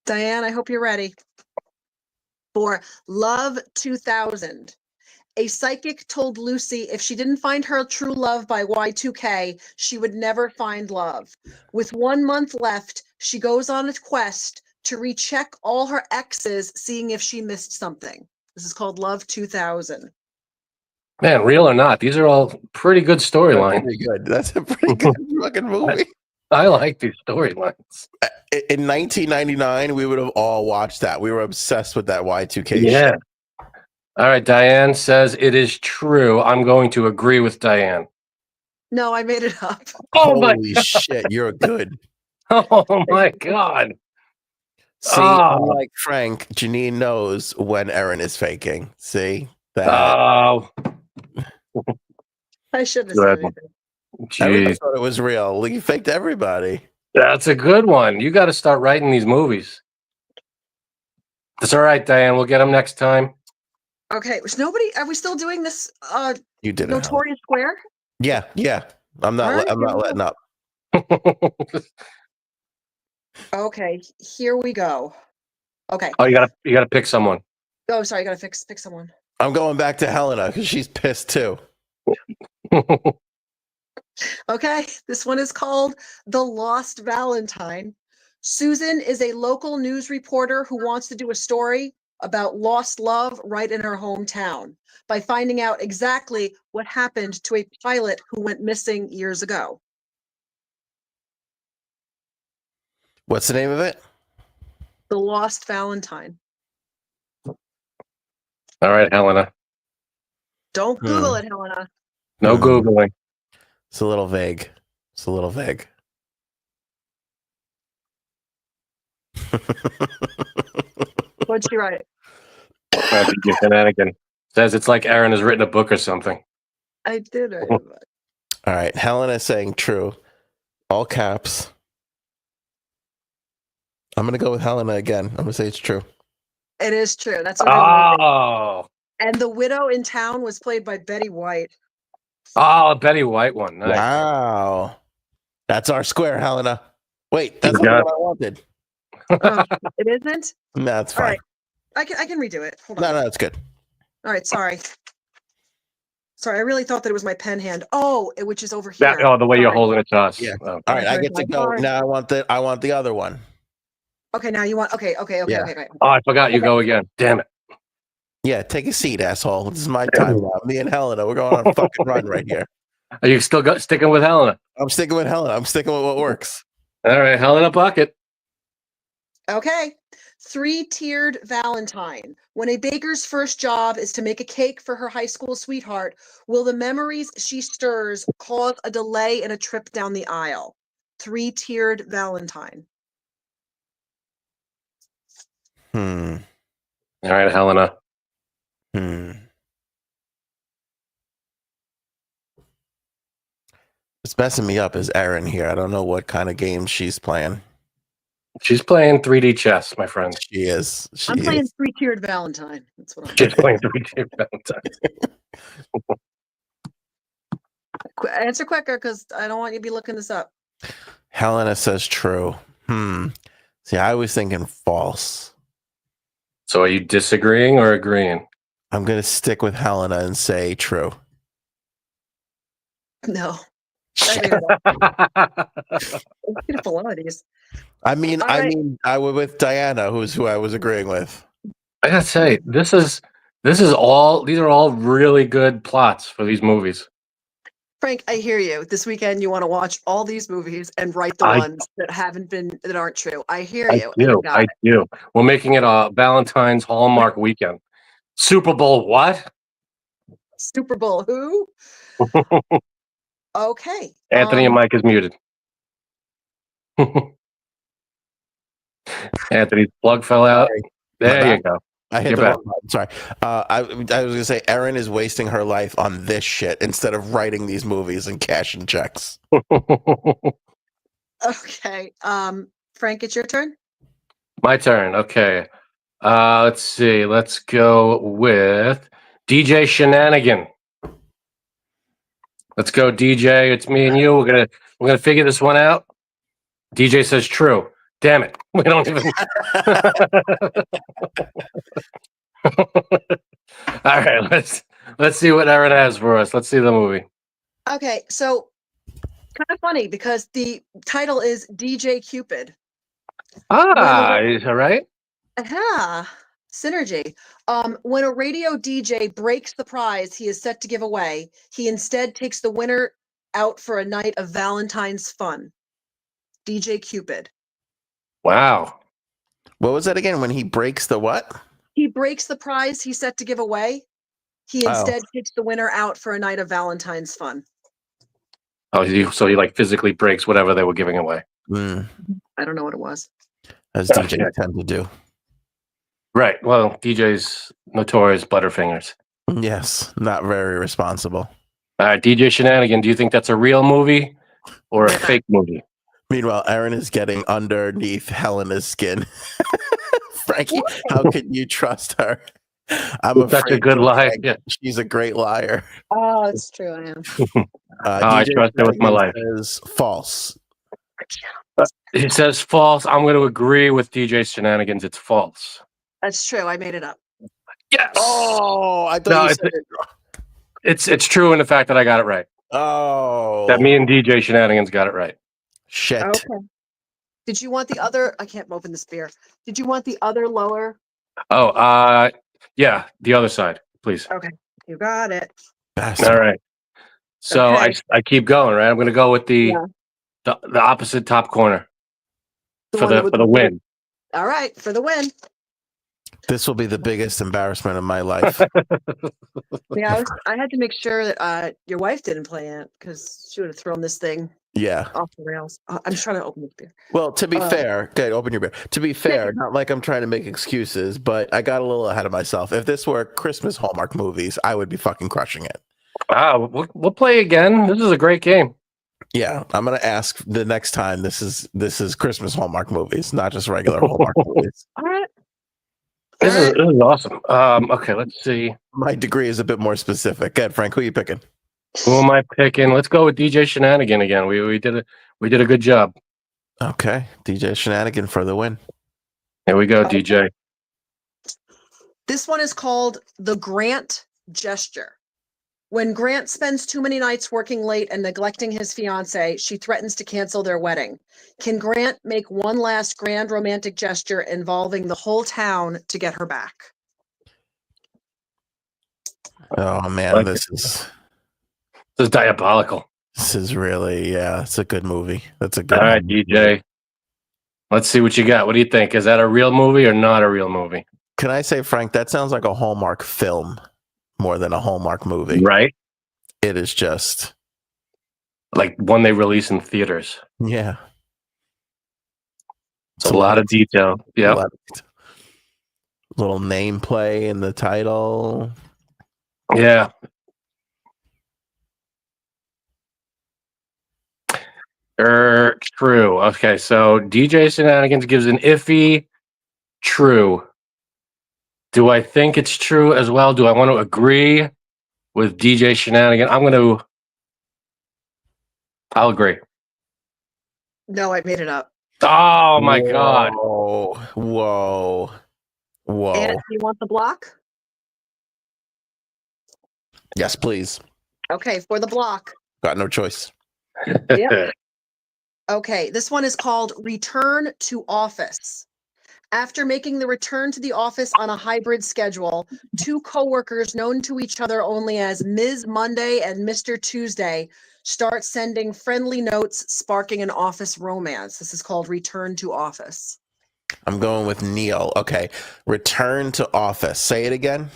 Diane, I hope you're ready. For Love 2000. A psychic told Lucy if she didn't find her true love by Y2K, she would never find love. With 1 month left, she goes on a quest to recheck all her exes, seeing if she missed something. This is called Love 2000.
Man, real or not, these are all pretty good storylines.
Pretty good. That's a pretty good fucking movie.
I like these storylines.
In 1999, we would have all watched that. We were obsessed with that Y2K
yeah.
shit.
All right, Diane says it is true. I'm going to agree with Diane.
No, I made it up.
Oh
Holy shit, you're good.
Oh my God.
See, unlike Frank, Janine knows when Erin is faking. See? That.
Oh.
I shouldn't have said anything.
Everybody thought it was real. He faked everybody.
That's a good one. You got to start writing these movies. That's all right, Diane. We'll get them next time.
Okay, was nobody? Are we still doing this?
You did
Notorious Square.
Yeah. I'm not letting up.
Okay, here we go. Okay.
Oh, you gotta pick someone.
Oh, sorry, you gotta pick someone.
I'm going back to Helena because she's pissed too.
Okay, this one is called The Lost Valentine. Susan is a local news reporter who wants to do a story about lost love right in her hometown by finding out exactly what happened to a pilot who went missing years ago.
What's the name of it?
The Lost Valentine.
All right, Helena.
Don't Google it, Helena.
No Googling.
It's a little vague. It's a little vague.
What'd she write?
DJ Shenanigan says it's like Aaron has written a book or something.
I did write it.
All right. Helena is saying true. All caps. I'm going to go with Helena again. I'm going to say it's true.
It is true. That's what I wrote.
Oh,
And the widow in town was played by Betty White.
Betty White one. Nice.
Wow. That's our square, Helena. Wait, that's
You
not
got
what I wanted.
It isn't?
No, that's
All
fine.
right. I can redo it. Hold on.
No, it's good.
All right, sorry. Sorry, I really thought that it was my pen hand. Oh, which is over here.
The way you're
Sorry.
holding it to us.
Yeah.
Oh.
All right, I get to
My
go.
card.
Now I want the other one.
Okay, now you want okay.
Yeah.
Okay.
Oh, I forgot you go again. Damn it.
Yeah, take a seat, asshole. This is my time now. Me and Helena, we're going on a fucking run right here.
Are you still sticking with Helena?
I'm sticking with Helena. I'm sticking with what works.
All right, Helena Bucket.
Okay. Three-tiered Valentine. When a baker's first job is to make a cake for her high school sweetheart, will the memories she stirs cause a delay in a trip down the aisle? Three-tiered Valentine.
Hmm.
All right, Helena.
What's messing me up is Erin here. I don't know what kind of game she's playing.
She's playing 3D chess, my friend.
She is.
I'm playing three-tiered Valentine. That's what I'm
She's playing 3D Valentine.
Answer quicker because I don't want you to be looking this up.
Helena says true. See, I was thinking false.
So are you disagreeing or agreeing?
I'm going to stick with Helena and say true.
No. Beautiful one of these.
I mean, I was with Diana, who I was agreeing with.
I gotta say, these are all really good plots for these movies.
Frank, I hear you. This weekend, you want to watch all these movies and write the ones that aren't true. I hear you.
I do. We're making it a Valentine's Hallmark weekend. Super Bowl what?
Super Bowl who? Okay.
Anthony and Mike is muted. Anthony's plug fell out.
Sorry.
There you go.
I hit
You're
the
back.
wrong button. Sorry. I was going to say Erin is wasting her life on this shit instead of writing these movies and cashing checks.
Okay. Frank, it's your turn.
My turn. Okay. Let's see. Let's go with DJ Shenanigan. Let's go, DJ. It's me and you. We're gonna figure this one out. DJ says true. Damn it. We don't even. All right. Let's see what Aaron has for us. Let's see the movie.
Okay, so kind of funny because the title is DJ Cupid.
All right.
Aha, synergy. When a radio DJ breaks the prize he is set to give away, he instead takes the winner out for a night of Valentine's fun. DJ Cupid.
Wow.
What was that again? When he breaks the what?
He breaks the prize he's set to give away. He instead takes the winner out for a night of Valentine's fun.
Oh, so he like physically breaks whatever they were giving away.
I don't know what it was.
As DJs tend to do.
Right. Well, DJ's notorious butterfingers.
Yes, not very responsible.
All right, DJ Shenanigan, do you think that's a real movie or a fake movie?
Meanwhile, Erin is getting underneath Helena's skin. Frankie, how can you trust her? I'm
such a good liar. Yeah.
She's a great liar.
Oh, it's true. I am.
I trust her with my life.
Is false.
He says false. I'm going to agree with DJ Shenanigans. It's false.
That's true. I made it up.
Yes.
Oh, I thought
No,
you said it.
it's true in the fact that I got it right.
Oh,
That me and DJ Shenanigans got it right.
shit.
Okay. Did you want the other? I can't open this beer. Did you want the other lower?
Oh, yeah, the other side, please.
Okay, you got it.
Bastard.
All right. So
Okay.
I keep going, right? I'm going to go with the
Yeah.
the opposite top corner
The
for
one with
the win.
All right, for the win.
This will be the biggest embarrassment of my life.
Yeah, I had to make sure that your wife didn't play it because she would have thrown this thing
Yeah.
off the rails. I'm just trying to open the beer.
Well, to be fair, good. Open your beer. To be fair,
you.
not like I'm trying to make excuses, but I got a little ahead of myself. If this were Christmas Hallmark movies, I would be fucking crushing it.
We'll play again. This is a great game.
Yeah, I'm gonna ask the next time. This is Christmas Hallmark movies, not just regular Hallmark movies.
All right.
This is awesome. Okay, let's see.
My degree is a bit more specific. Good, Frank. Who are you picking?
Who am I picking? Let's go with DJ Shenanigan again. We did a good job.
Okay, DJ Shenanigan for the win.
Here we go,
Okay.
DJ.
This one is called the Grant gesture. When Grant spends too many nights working late and neglecting his fiancée, she threatens to cancel their wedding. Can Grant make one last grand romantic gesture involving the whole town to get her back?
Oh man,
Like
this is
diabolical.
this is really it's a good movie. That's a good.
All right,
movie.
DJ. Let's see what you got. What do you think? Is that a real movie or not a real movie?
Can I say, Frank? That sounds like a Hallmark film more than a Hallmark movie.
Right?
It is just
Like one they release in theaters.
yeah.
It's a lot of detail. Yeah.
Little name play in the title.
Yeah. True. Okay, so DJ Shenanigans gives an iffy true. Do I think it's true as well? Do I want to agree with DJ Shenanigan? I'll agree.
No, I made it up.
Oh my God.
Whoa.
And you want the block?
Yes, please.
Okay, for the block.
Got no choice.
Yep. Okay, this one is called Return to Office. After making the return to the office on a hybrid schedule, two coworkers known to each other only as Ms. Monday and Mr. Tuesday start sending friendly notes, sparking an office romance. This is called Return to Office.
I'm going with Neil. Okay. Return to office. Say it again.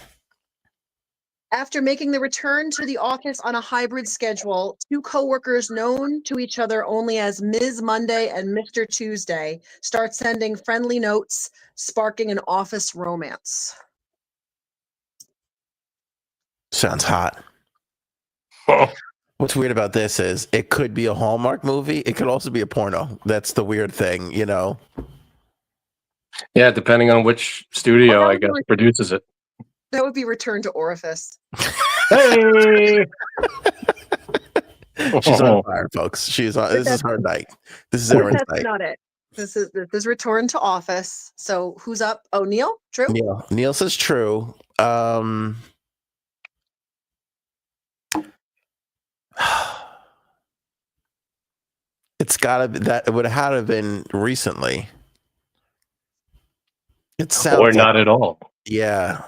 After making the return to the office on a hybrid schedule, two coworkers known to each other only as Ms. Monday and Mr. Tuesday start sending friendly notes, sparking an office romance.
Sounds hot. What's weird about this is it could be a Hallmark movie. It could also be a porno. That's the weird thing, you know?
Yeah, depending on which studio,
Well,
I guess, produces it.
That would be Return to Orifice.
Hey!
She's on fire, folks. She's on. This is her night. This is Erin's
That's
night.
not it. This is Return to Office. So who's up? Oh, Neil? True?
Neil says true. It's gotta be that it would have had to have been recently. It sounds
Or not at all.
Yeah.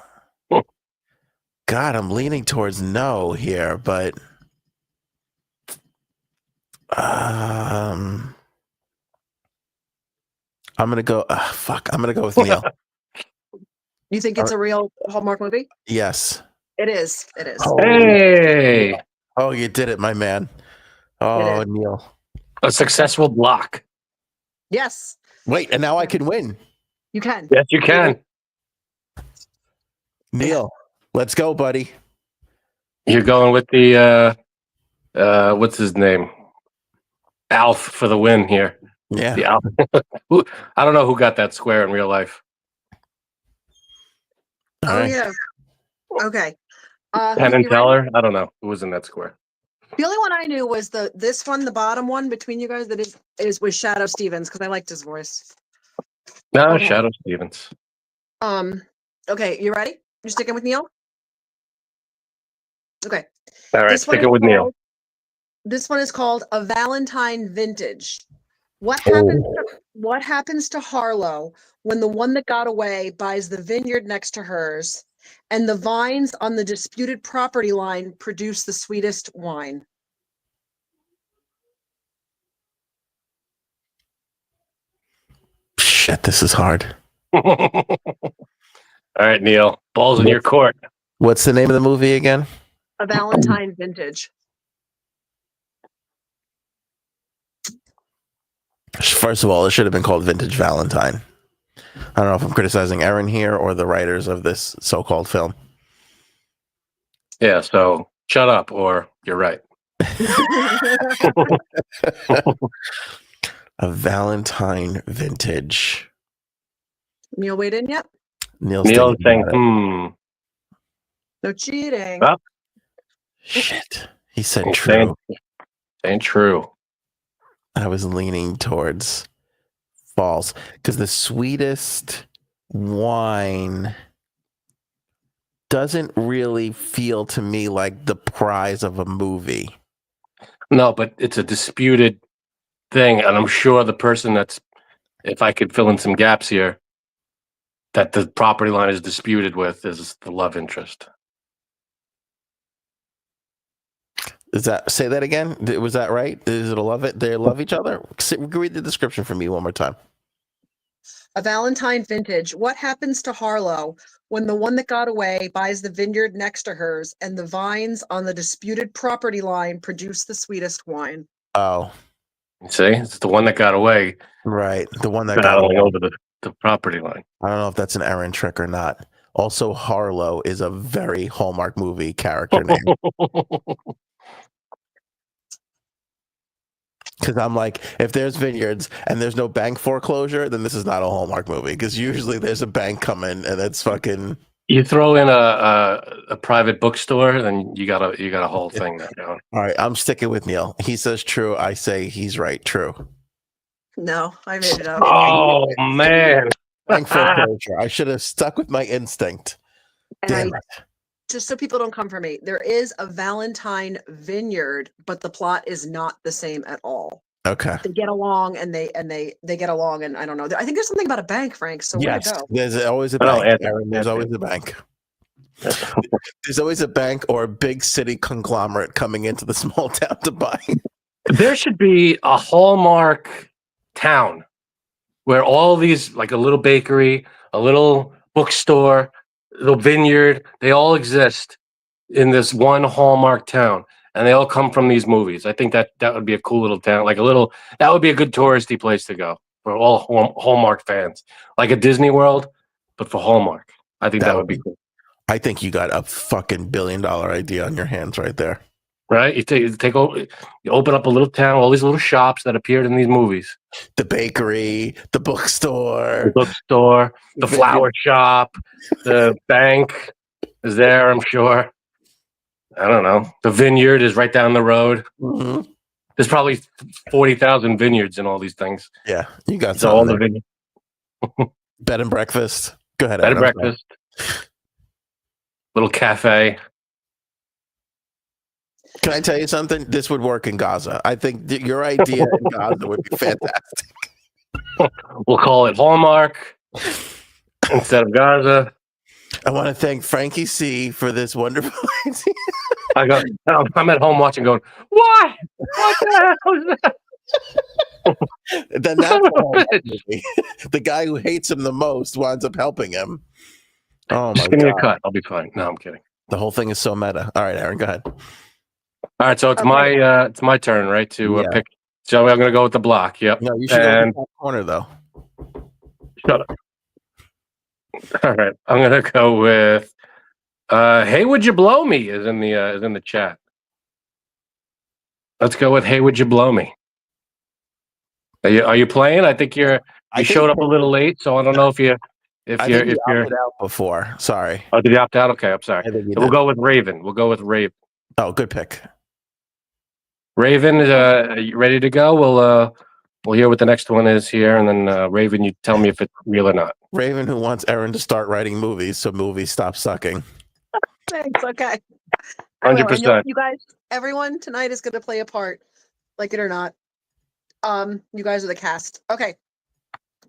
God, I'm leaning towards no here, but I'm gonna go. I'm gonna go with Neil.
You think it's a real Hallmark movie?
Yes.
It is. It is.
Oh.
Hey!
Oh, you did it, my man. Oh, Neil.
A successful block.
Yes,
Wait, and now I can win.
you can.
Yes, you can.
Neil, let's go, buddy.
You're going with the what's his name? Alf for the win here.
Yeah.
The Alf. I don't know who got that square in real life.
All
Oh
right.
yeah. Okay.
Penn and Teller. I don't know who was in that square.
The only one I knew was this one, the bottom one between you guys that was Shadow Stevens because I liked his voice.
No,
Okay.
Shadow Stevens.
Okay, you ready? You sticking with Neil? Okay.
All right,
This one
stick
is
it with Neil.
called- This one is called A Valentine Vintage. What
Oh.
happens to Harlow when the one that got away buys the vineyard next to hers and the vines on the disputed property line produce the sweetest wine?
Shit, this is hard.
All right, Neil. Ball's in your court.
What's the name of the movie again?
A Valentine Vintage.
First of all, it should have been called Vintage Valentine. I don't know if I'm criticizing Erin here or the writers of this so-called film.
Yeah, so shut up or you're right.
A Valentine Vintage.
Neil weighed in yet?
Neil's
Neil
thinking
saying,
about it.
No cheating.
Well,
Shit. He said
He's
true.
saying true.
I was leaning towards false because the sweetest wine doesn't really feel to me like the prize of a movie.
No, but it's a disputed thing, and I'm sure the person that's, if I could fill in some gaps here, that the property line is disputed with is the love interest.
Is that, say that again? Was that right? Is it a love it? They love each other? Read the description for me one more time.
A Valentine Vintage. What happens to Harlow when the one that got away buys the vineyard next to hers and the vines on the disputed property line produce the sweetest wine?
Oh,
See, it's the one that got away
right. The one that got
battling
away.
over the property line.
I don't know if that's an Erin trick or not. Also, Harlow is a very Hallmark movie character name. Because I'm like, if there's vineyards and there's no bank foreclosure, then this is not a Hallmark movie. Because usually there's a bank coming and it's fucking.
You throw in a private bookstore, then you got a whole thing there going.
All right, I'm sticking with Neil. He says true. I say he's right. True.
No, I made it up.
Oh man!
Bank foreclosure. I should have stuck with my instinct. Damn it.
Just so people don't come for me, there is a Valentine vineyard, but the plot is not the same at all.
Okay.
They get along and they get along, and I don't know. I think there's something about a bank, Frank. So where'd it
Yes,
go?
there's always a
Oh,
bank.
Anthony,
Aaron, there's
Anthony.
always a bank. There's always a bank or a big city conglomerate coming into the small town to buy.
There should be a Hallmark town where all these, like a little bakery, a little bookstore, the vineyard, they all exist in this one Hallmark town, and they all come from these movies. I think that would be a cool little town, that would be a good touristy place to go for all Hallmark fans, like a Disney World, but for Hallmark. I think that would be cool.
I think you got a fucking $1 billion idea on your hands right there.
Right? You open up a little town, all these little shops that appeared in these movies.
The bakery, the bookstore,
The bookstore, the flower shop, the bank is there, I'm sure. I don't know. The vineyard is right down the road.
Mhm.
There's probably 40,000 vineyards in all these things.
Yeah, you got
So all the
something.
vineyard,
Bed and breakfast. Go ahead.
bed and
Adam.
breakfast, little cafe.
Can I tell you something? This would work in Gaza. I think your idea in Gaza would be fantastic.
We'll call it Hallmark instead of Gaza.
I want to thank Frankie C for this wonderful idea.
I'm at home watching, going, what? What the hell is that?
Then that's a Hallmark movie. The guy who hates him the most winds up helping him. Oh my
Just give me a
god!
cut. I'll be fine. No, I'm kidding.
The whole thing is so meta. All right, Aaron, go ahead.
All right, so it's
Okay.
my turn, right? To
Yeah.
pick. So I'm gonna go with the block. Yep.
No, you should go in the top corner though.
Shut up. All right, I'm gonna go with. Hey, would you blow me? Is in the chat. Let's go with Hey, would you blow me? Are you playing? I think you showed up a little late, so I don't know if you're
opted out before. Sorry.
Oh, did you opt out? Okay, I'm sorry.
I think you
We'll
did.
go with Raven.
Oh, good pick.
Raven, are you ready to go? we'll hear what the next one is here, and then Raven, you tell me if it's real or not.
Raven, who wants Aaron to start writing movies so movies stop sucking.
Thanks. Okay. I will. And
100%.
you guys, everyone tonight is going to play a part, like it or not. You guys are the cast. Okay.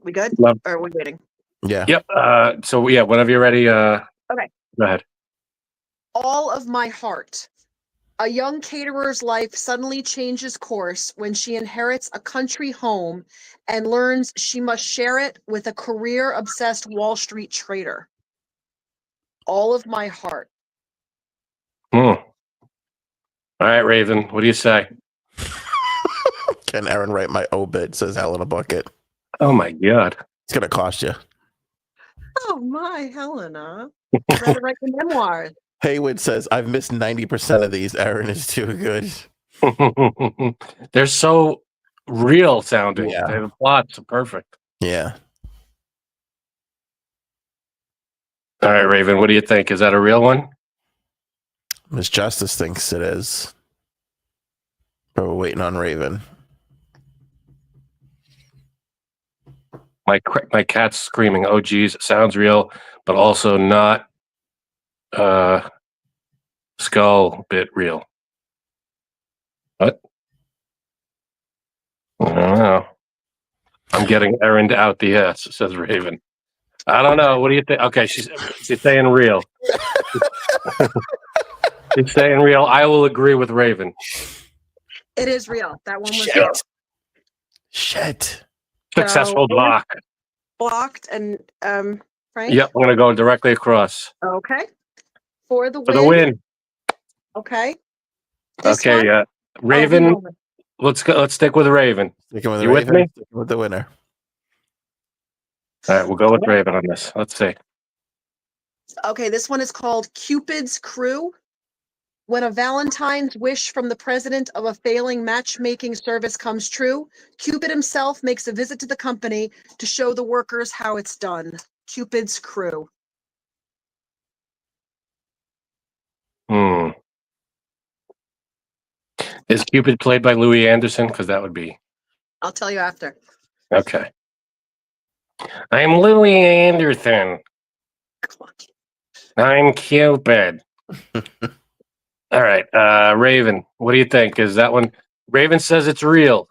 We good?
Love.
Or are we waiting?
Yeah.
Yep. So yeah, whenever you're ready.
Okay.
Go ahead.
All of my heart. A young caterer's life suddenly changes course when she inherits a country home and learns she must share it with a career-obsessed Wall Street trader. All of my heart.
All right, Raven, what do you say?
Can Aaron write my obit, says Helena Bucket.
Oh my God.
It's going to cost you.
Oh my, Helena. I'd rather write the memoirs.
Haywood says, I've missed 90% of these. Aaron is too good.
They're so real sounding.
Yeah.
The plots are perfect.
Yeah.
All right, Raven, what do you think? Is that a real one?
Miss Justice thinks it is. But we're waiting on Raven.
My cat's screaming, oh geez, it sounds real, but also not skull bit real. What? I don't know. I'm getting Erin out the ass, says Raven. I don't know. What do you think? Okay, she's saying real. She's saying real. I will agree with Raven.
It is real. That one was
Shit.
real.
Shit.
Successful block.
Blocked and Frank?
Yep, I'm gonna go directly across.
Okay. For the win.
For the win.
Okay. This
Okay,
one?
Raven.
Oh,
Let's go. Let's stick with Raven.
Sticking with
You
Raven,
with me?
sticking with the winner.
All right, we'll go with Raven on this. Let's see.
okay, this one is called Cupid's Crew. When a Valentine's wish from the president of a failing matchmaking service comes true, Cupid himself makes a visit to the company to show the workers how it's done. Cupid's Crew.
Is Cupid played by Louis Anderson? Because that would be
I'll tell you after.
okay. I'm Louis Anderson. I'm Cupid. All right, Raven. What do you think? Is that one? Raven says it's real.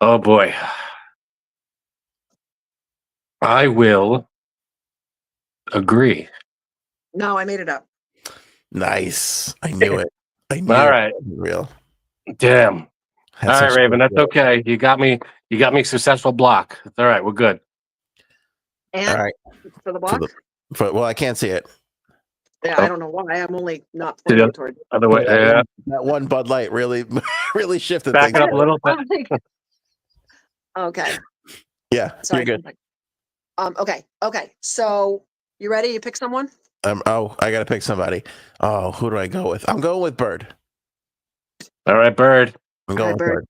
Oh boy. I will agree.
No, I made it up.
Nice. I knew it. I knew
All right.
it was real.
Damn.
Had
All right,
such
Raven.
good
That's okay. You got me. You got me successful block. It's all right. We're good.
And
All right.
for the block?
Well, I can't see it.
Yeah,
Oh.
I don't know why. I'm only not
Yeah.
pointing toward.
Other way. Yeah.
That one Bud Light really, really shifted
Back
things.
it up a little bit.
Okay.
Yeah,
Sorry.
you're good.
Okay. So you ready? You pick someone?
Oh, I got to pick somebody. Oh, who do I go with? I'm going with Bird.
All right, Bird.
I'm going with Bird.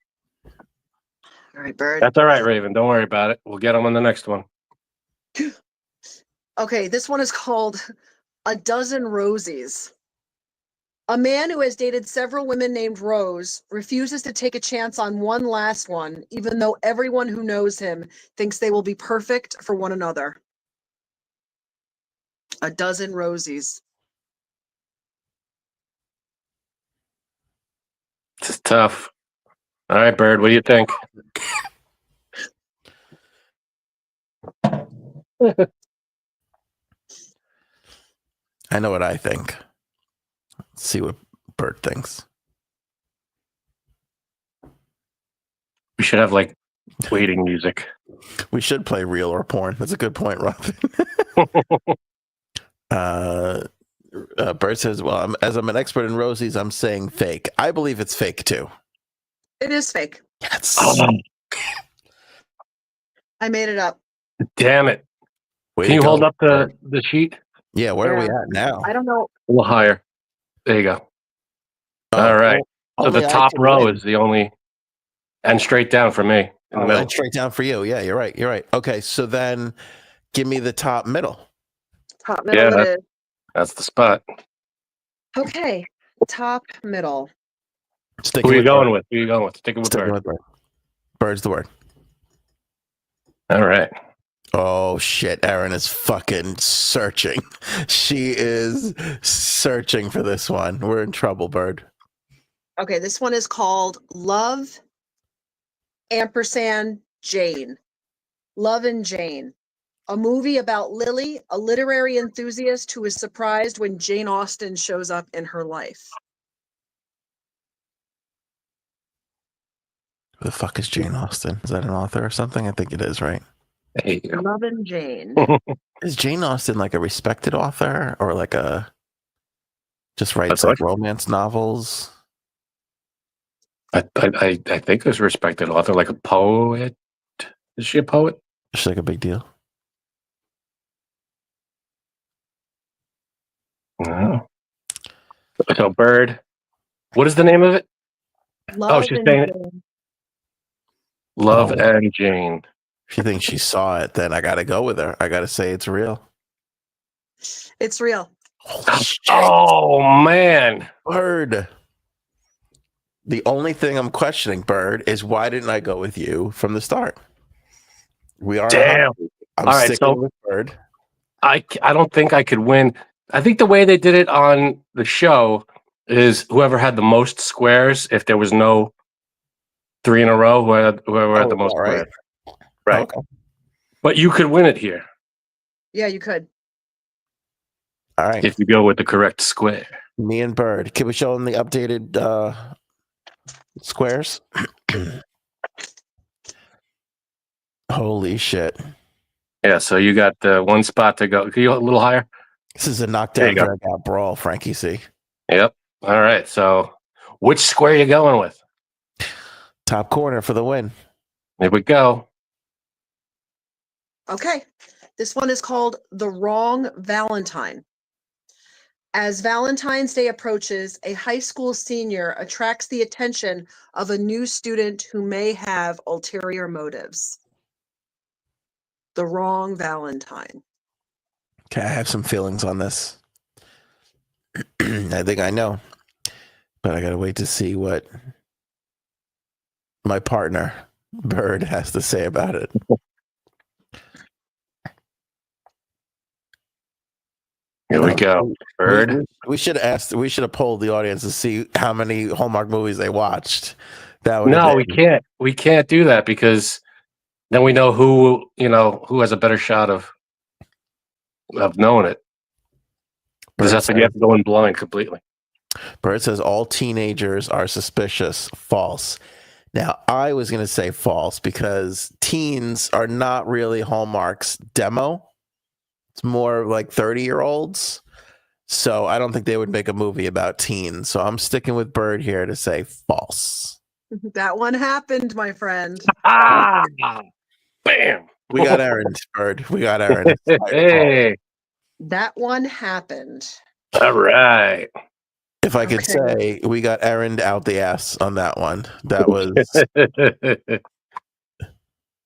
All right, Bird.
That's all right, Raven. Don't worry about it. We'll get him on the next one.
Okay, this one is called A Dozen Rosies. A man who has dated several women named Rose refuses to take a chance on one last one, even though everyone who knows him thinks they will be perfect for one another. A Dozen Rosies.
This is tough. All right, Bird. What do you think?
I know what I think. Let's see what Bird thinks.
We should have like waiting music.
We should play real or porn. That's a good point, Robin. Bird says, well, as I'm an expert in rosies, I'm saying fake. I believe it's fake too.
It is fake.
Yes.
I made it up.
Damn it.
Way
Can
to
you
go.
hold up the sheet?
Yeah, where are we
Yeah.
at now?
I don't know.
A little higher. There you go.
Oh,
All right. So
only
the
I
top
can
row
win.
is the only, and straight down for me in the middle.
And straight down for you. Yeah, you're right. You're right. Okay, so then give me the top middle.
Top middle
Yeah.
it is.
That's the spot.
Okay. Top middle.
Sticking
Who are you
with
going
Bird.
with? Who are you going with? Sticking with
Sticking
Bird.
with Bird. Bird's the word.
All right.
Oh shit, Erin is fucking searching. She is searching for this one. We're in trouble, Bird.
Okay, this one is called Love ampersand Jane. Love and Jane. A movie about Lily, a literary enthusiast who is surprised when Jane Austen shows up in her life.
Who the fuck is Jane Austen? Is that an author or something? I think it is, right?
There you go.
Love and Jane.
Is Jane Austen like a respected author or like a just writes
That's
like
right.
romance novels?
I think there's a respected author, like a poet. Is she a poet?
She's like a big deal.
No. So Bird. What is the name of it?
Love
she's
and
saying it.
Jane.
Love
Oh.
and Jane.
If you think she saw it, then I gotta go with her. I gotta say it's real.
It's real.
Holy shit.
Oh man.
Bird. The only thing I'm questioning, Bird, is why didn't I go with you from the start? We are on a hot
Damn.
streak. I'm
All right,
sticking
so-
with Bird.
I don't think I could win. I think the way they did it on the show is whoever had the most squares, if there was no 3 in a row, whoever had the most
right.
squares. Right.
Okay.
But you could win it here
Yeah, you could.
All right.
if you go with the correct square.
Me and Bird. Can we show them the updated squares? Holy shit.
Yeah, so you got one spot to go. Can you go a little higher?
This is a
There
knockdown
you go.
drag out brawl, Frankie C.
Yep. All right. So which square are you going with?
Top corner for the win.
Here we go.
Okay. This one is called The Wrong Valentine. As Valentine's Day approaches, a high school senior attracts the attention of a new student who may have ulterior motives. The Wrong Valentine.
Okay, I have some feelings on this. I think I know, but I gotta wait to see what my partner, Bird, has to say about it.
Here we go. Bird.
We should have polled the audience to see how many Hallmark movies they watched. That would
No, we can't. We can't do that because then we know who has a better shot of knowing it. Because that's like you have to go in blind completely.
Bird says all teenagers are suspicious. False. Now, I was going to say false because teens are not really Hallmark's demo. It's more like 30-year-olds. So I don't think they would make a movie about teens. So I'm sticking with Bird here to say false.
That one happened, my friend.
Ah, bam.
We got Aaron, Bird. We got Aaron.
Hey.
That one happened.
All right.
If I could
Okay.
say, we got Aaron out the ass on that one. That was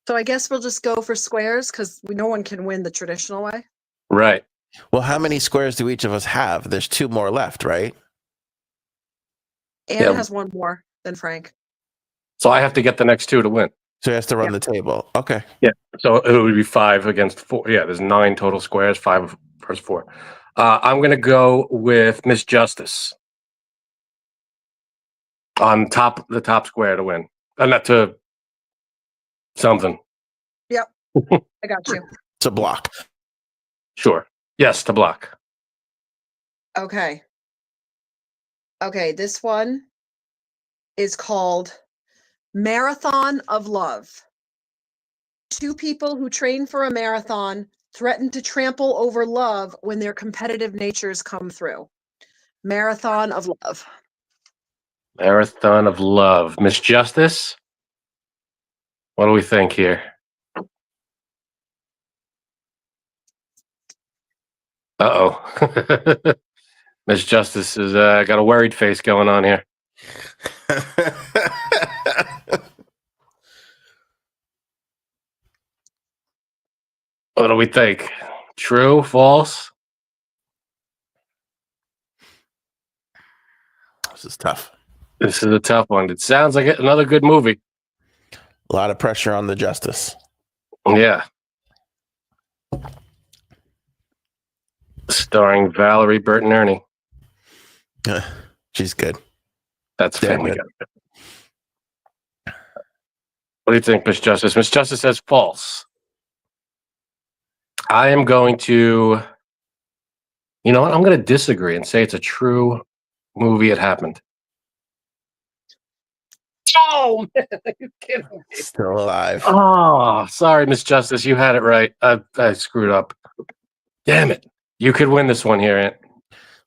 So I guess we'll just go for squares because no one can win the traditional way.
Right.
well. How many squares do each of us have? There's 2 more left, right?
Anne
Yeah.
has one more than Frank.
So I have to get the next 2 to win.
So he has to run
Yeah.
the table. Okay.
So it would be 5 against 4. Yeah, there's 9 total squares, 5 versus 4. I'm going to go with Miss Justice on the top square to win. Not to something.
I got you.
It's a block.
Sure. Yes, to block.
Okay. Okay, this one is called Marathon of Love. 2 people who train for a marathon threaten to trample over love when their competitive natures come through. Marathon of Love.
Marathon of Love. Miss Justice? What do we think here? Uh-oh. Miss Justice has got a worried face going on here. What do we think? True? False?
This is tough.
This is a tough one. It sounds like another good movie.
A lot of pressure on the justice.
Yeah. Starring Valerie Burton Ernie.
She's good.
That's
Damn
Family
good.
Guy. What do you think, Miss Justice? Miss Justice says false. I am going to, you know what? I'm going to disagree and say it's a true movie. It happened. Oh, man. Are you kidding me?
Still alive.
Oh, sorry, Miss Justice. You had it right. I screwed up. Damn it. You could win this one here, Aunt.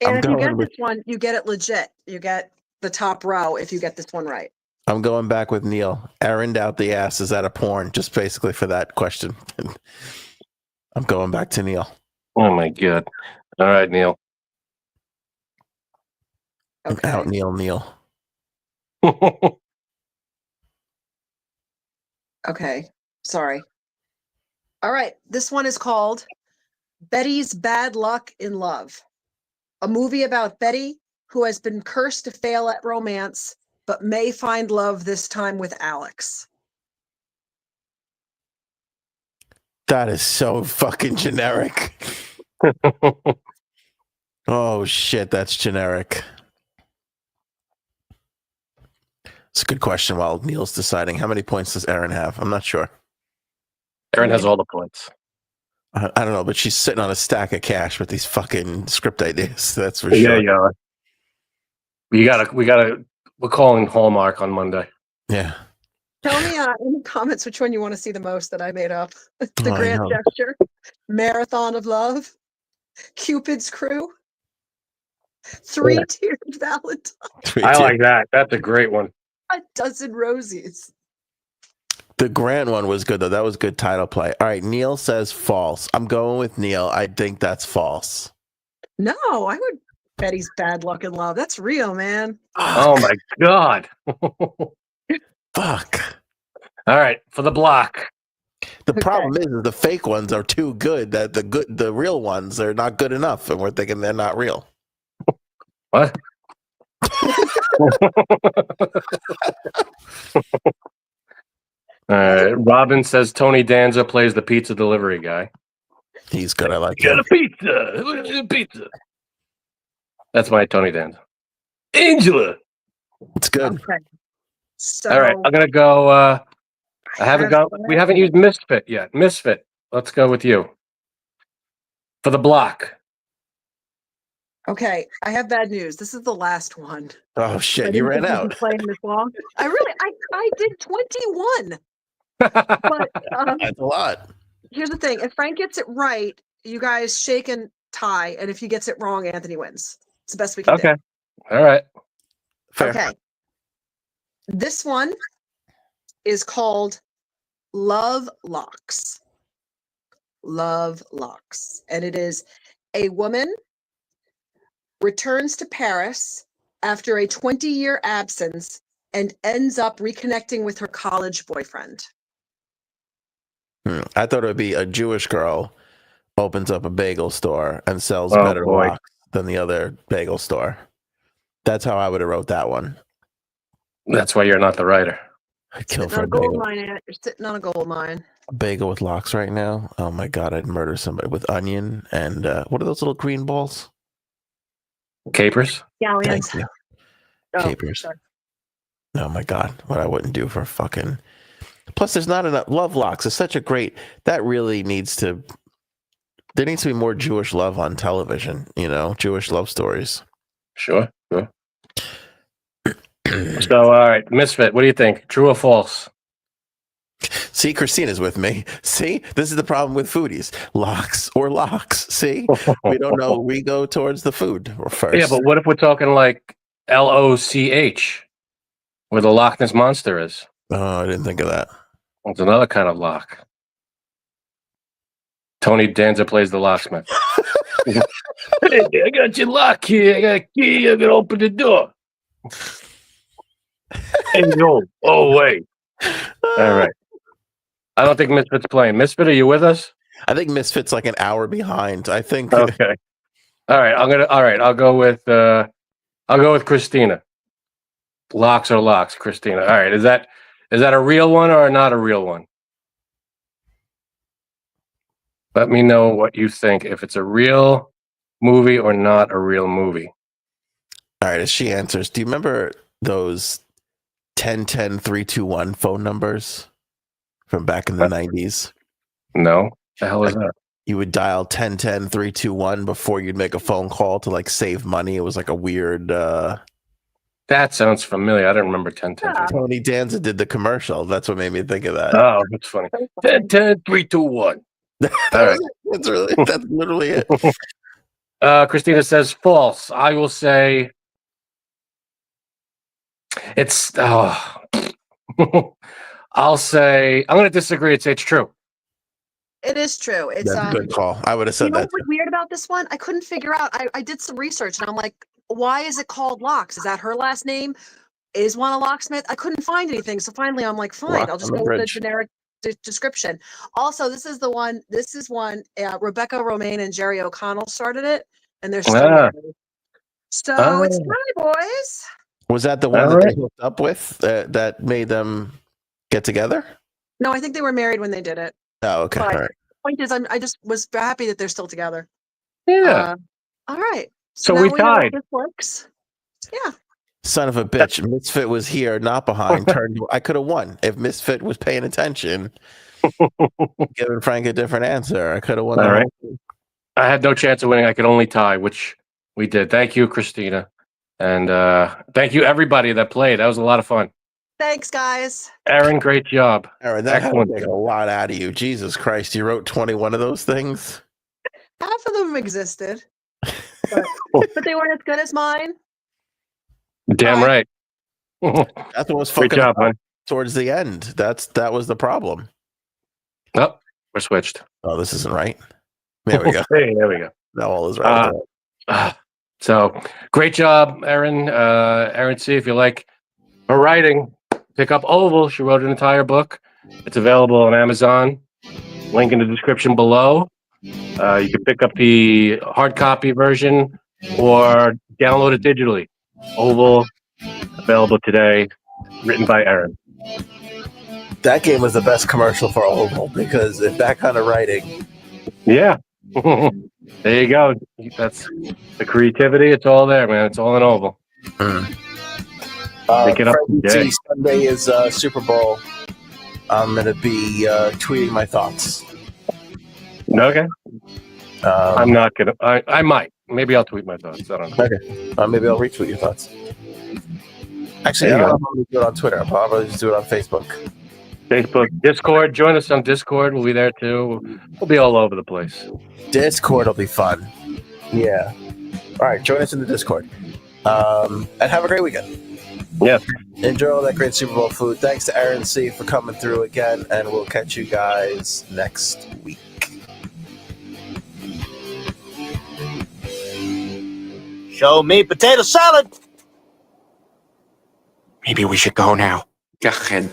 And
I'm
if you get
going with-
this one, you get it legit. You get the top row if you get this one right.
I'm going back with Neil. Errand out the ass is out of porn, just basically for that question. I'm going back to Neil.
Oh, my God. All right, Neil.
Okay.
Out Neil.
Okay. Sorry. All right. This one is called Betty's Bad Luck in Love. A movie about Betty, who has been cursed to fail at romance, but may find love this time with Alex.
That is so fucking generic. Oh, shit, that's generic. It's a good question while Neil's deciding. How many points does Erin have? I'm not sure.
Erin has all the points.
I don't know, but she's sitting on a stack of cash with these fucking script ideas. That's for
Yeah,
sure.
yeah. We're calling Hallmark on Monday.
Yeah.
Tell me in the comments which one you want to see the most that I made up. The
Oh, I
Grand
know.
Gesture, Marathon of Love, Cupid's Crew, Three-Tiered Valentine,
I like that. That's a great one.
A Dozen Rosies.
The Grant one was good, though. That was good title play. All right, Neil says false. I'm going with Neil. I think that's false.
No, I would. Betty's Bad Luck in Love. That's real, man.
Oh, my God.
Fuck.
All right, for the block.
The
Okay.
problem is the fake ones are too good that the real ones are not good enough, and we're thinking they're not real.
What? All right. Robin says Tony Danza plays the pizza delivery guy.
He's good. I like
Got
him.
a pizza. Look at the pizza. That's my Tony Danza. Angela.
It's good.
Okay. So,
All right, I'm gonna go. We haven't used Misfit yet. Misfit. Let's go with you for the block.
Okay, I have bad news. This is the last one.
Oh shit!
I
You
didn't
ran
think we'd
out.
be playing this long. I did 21. But
That's a lot.
here's the thing: if Frank gets it right, you guys shake and tie, and if he gets it wrong, Anthony wins. It's the best we can
Okay. All right.
do.
Fair.
Okay. This one is called Love Locks. Love Locks, and it is a woman returns to Paris after a 20-year absence and ends up reconnecting with her college boyfriend.
I thought it would be a Jewish girl opens up a bagel store and sells
Oh,
better
boy.
locks than the other bagel store. That's how I would have wrote that one.
That's why you're not the writer.
I'd kill
Sitting
for
on
a
a gold
bagel.
mine, Aunt. You're sitting on a gold mine.
A bagel with locks right now. Oh my god! I'd murder somebody with onion and what are those little green balls?
Capers.
Galleons.
Thank you.
Oh,
Capers.
sorry.
Oh my god! What I wouldn't do for fucking. Plus, there's not enough. Love locks is such a great. That really needs to. There needs to be more Jewish love on television. You know, Jewish love stories.
Sure. So, all right, Misfit. What do you think? True or false?
See, Christina's with me. See, this is the problem with foodies. Locks or locks. See, we don't know. We go towards the food first.
Yeah, but what if we're talking like LOCH, where the Loch Ness Monster is?
Oh, I didn't think of that.
It's another kind of lock. Tony Danza plays the locksmith. Hey, I got your lock here. I got a key. I'm gonna open the door. Hey, no. Oh, wait. All right. I don't think Misfit's playing. Misfit, are you with us?
I think Misfit's like an hour behind. I think.
Okay. All right. I'll go with Christina. Locks are locks, Christina. All right, is that a real one or not a real one? Let me know what you think. If it's a real movie or not a real movie.
All right, as she answers, do you remember those 10-10-3-2-1 phone numbers from back in the 90s?
No. The hell is that?
You would dial 10-10-3-2-1 before you'd make a phone call to like save money. It was like a weird
That sounds familiar. I don't remember 10-10.
Tony Danza did the commercial. That's what made me think of that.
Oh, that's funny. 10-10-3-2-1. All right.
That's literally it.
Christina says false. I will say it's I'll say I'm going to disagree and say it's true.
It is true. It's
That's a good call. I would have
you
said
know
that.
what's weird about this one? I couldn't figure out. I did some research and I'm like, why is it called Locks? Is that her last name? Is one a locksmith? I couldn't find anything. So finally I'm like, fine,
Lock
I'll just
on the
go with the
bridge.
generic description. Also, this is one Rebecca Romaine and Jerry O'Connell started it and they're still married. So it's hi, boys.
Was that the one that they hooked up with that made them get together?
No, I think they were married when they did it.
Oh, okay.
But
All right.
point is, I just was happy that they're still together.
Yeah.
All right.
So
now
we
know how
tied.
this works. Yeah.
Son of a bitch. Misfit was here, not behind. I could have won. If Misfit was paying attention, giving Frank a different answer, I could have won.
All right. I had no chance of winning. I could only tie, which we did. Thank you, Christina. And thank you, everybody that played. That was a lot of fun.
Thanks, guys.
Aaron, great job.
Aaron, that had to
Excellent.
take a lot out of you. Jesus Christ. You wrote 21 of those things?
Half of them existed, but they weren't as good as mine.
Damn right.
That's what was
Great
fucking
job,
up
man.
towards the end. That was the problem.
Oh, we're switched.
Oh, this isn't right. There we go.
Hey, there we go.
Now all is right.
So great job, Erin. Erin C, if you like her writing, pick up Oval. She wrote an entire book. It's available on Amazon. Link in the description below. You can pick up the hard copy version or download it digitally. Oval, available today, written by Erin.
That game was the best commercial for Oval because if that kind of writing.
Yeah. There you go. That's the creativity. It's all there, man. It's all in Oval. Pick it up today.
Sunday is Super Bowl. I'm going to be tweeting my thoughts.
Okay. I'm not going to. I might. Maybe I'll tweet my thoughts. I don't know.
Okay. Maybe I'll retweet your thoughts. Actually, I don't know how to do it on Twitter. I'll probably just do it on Facebook.
Facebook, Discord. Join us on Discord. We'll be there too. We'll be all over the place.
Discord will be fun. Yeah. All right. Join us in the Discord. And have a great weekend.
Yeah.
Enjoy all that great Super Bowl food. Thanks to Aaron C for coming through again, and we'll catch you guys next week.
Show me potato salad.
Maybe we should go now. Go ahead.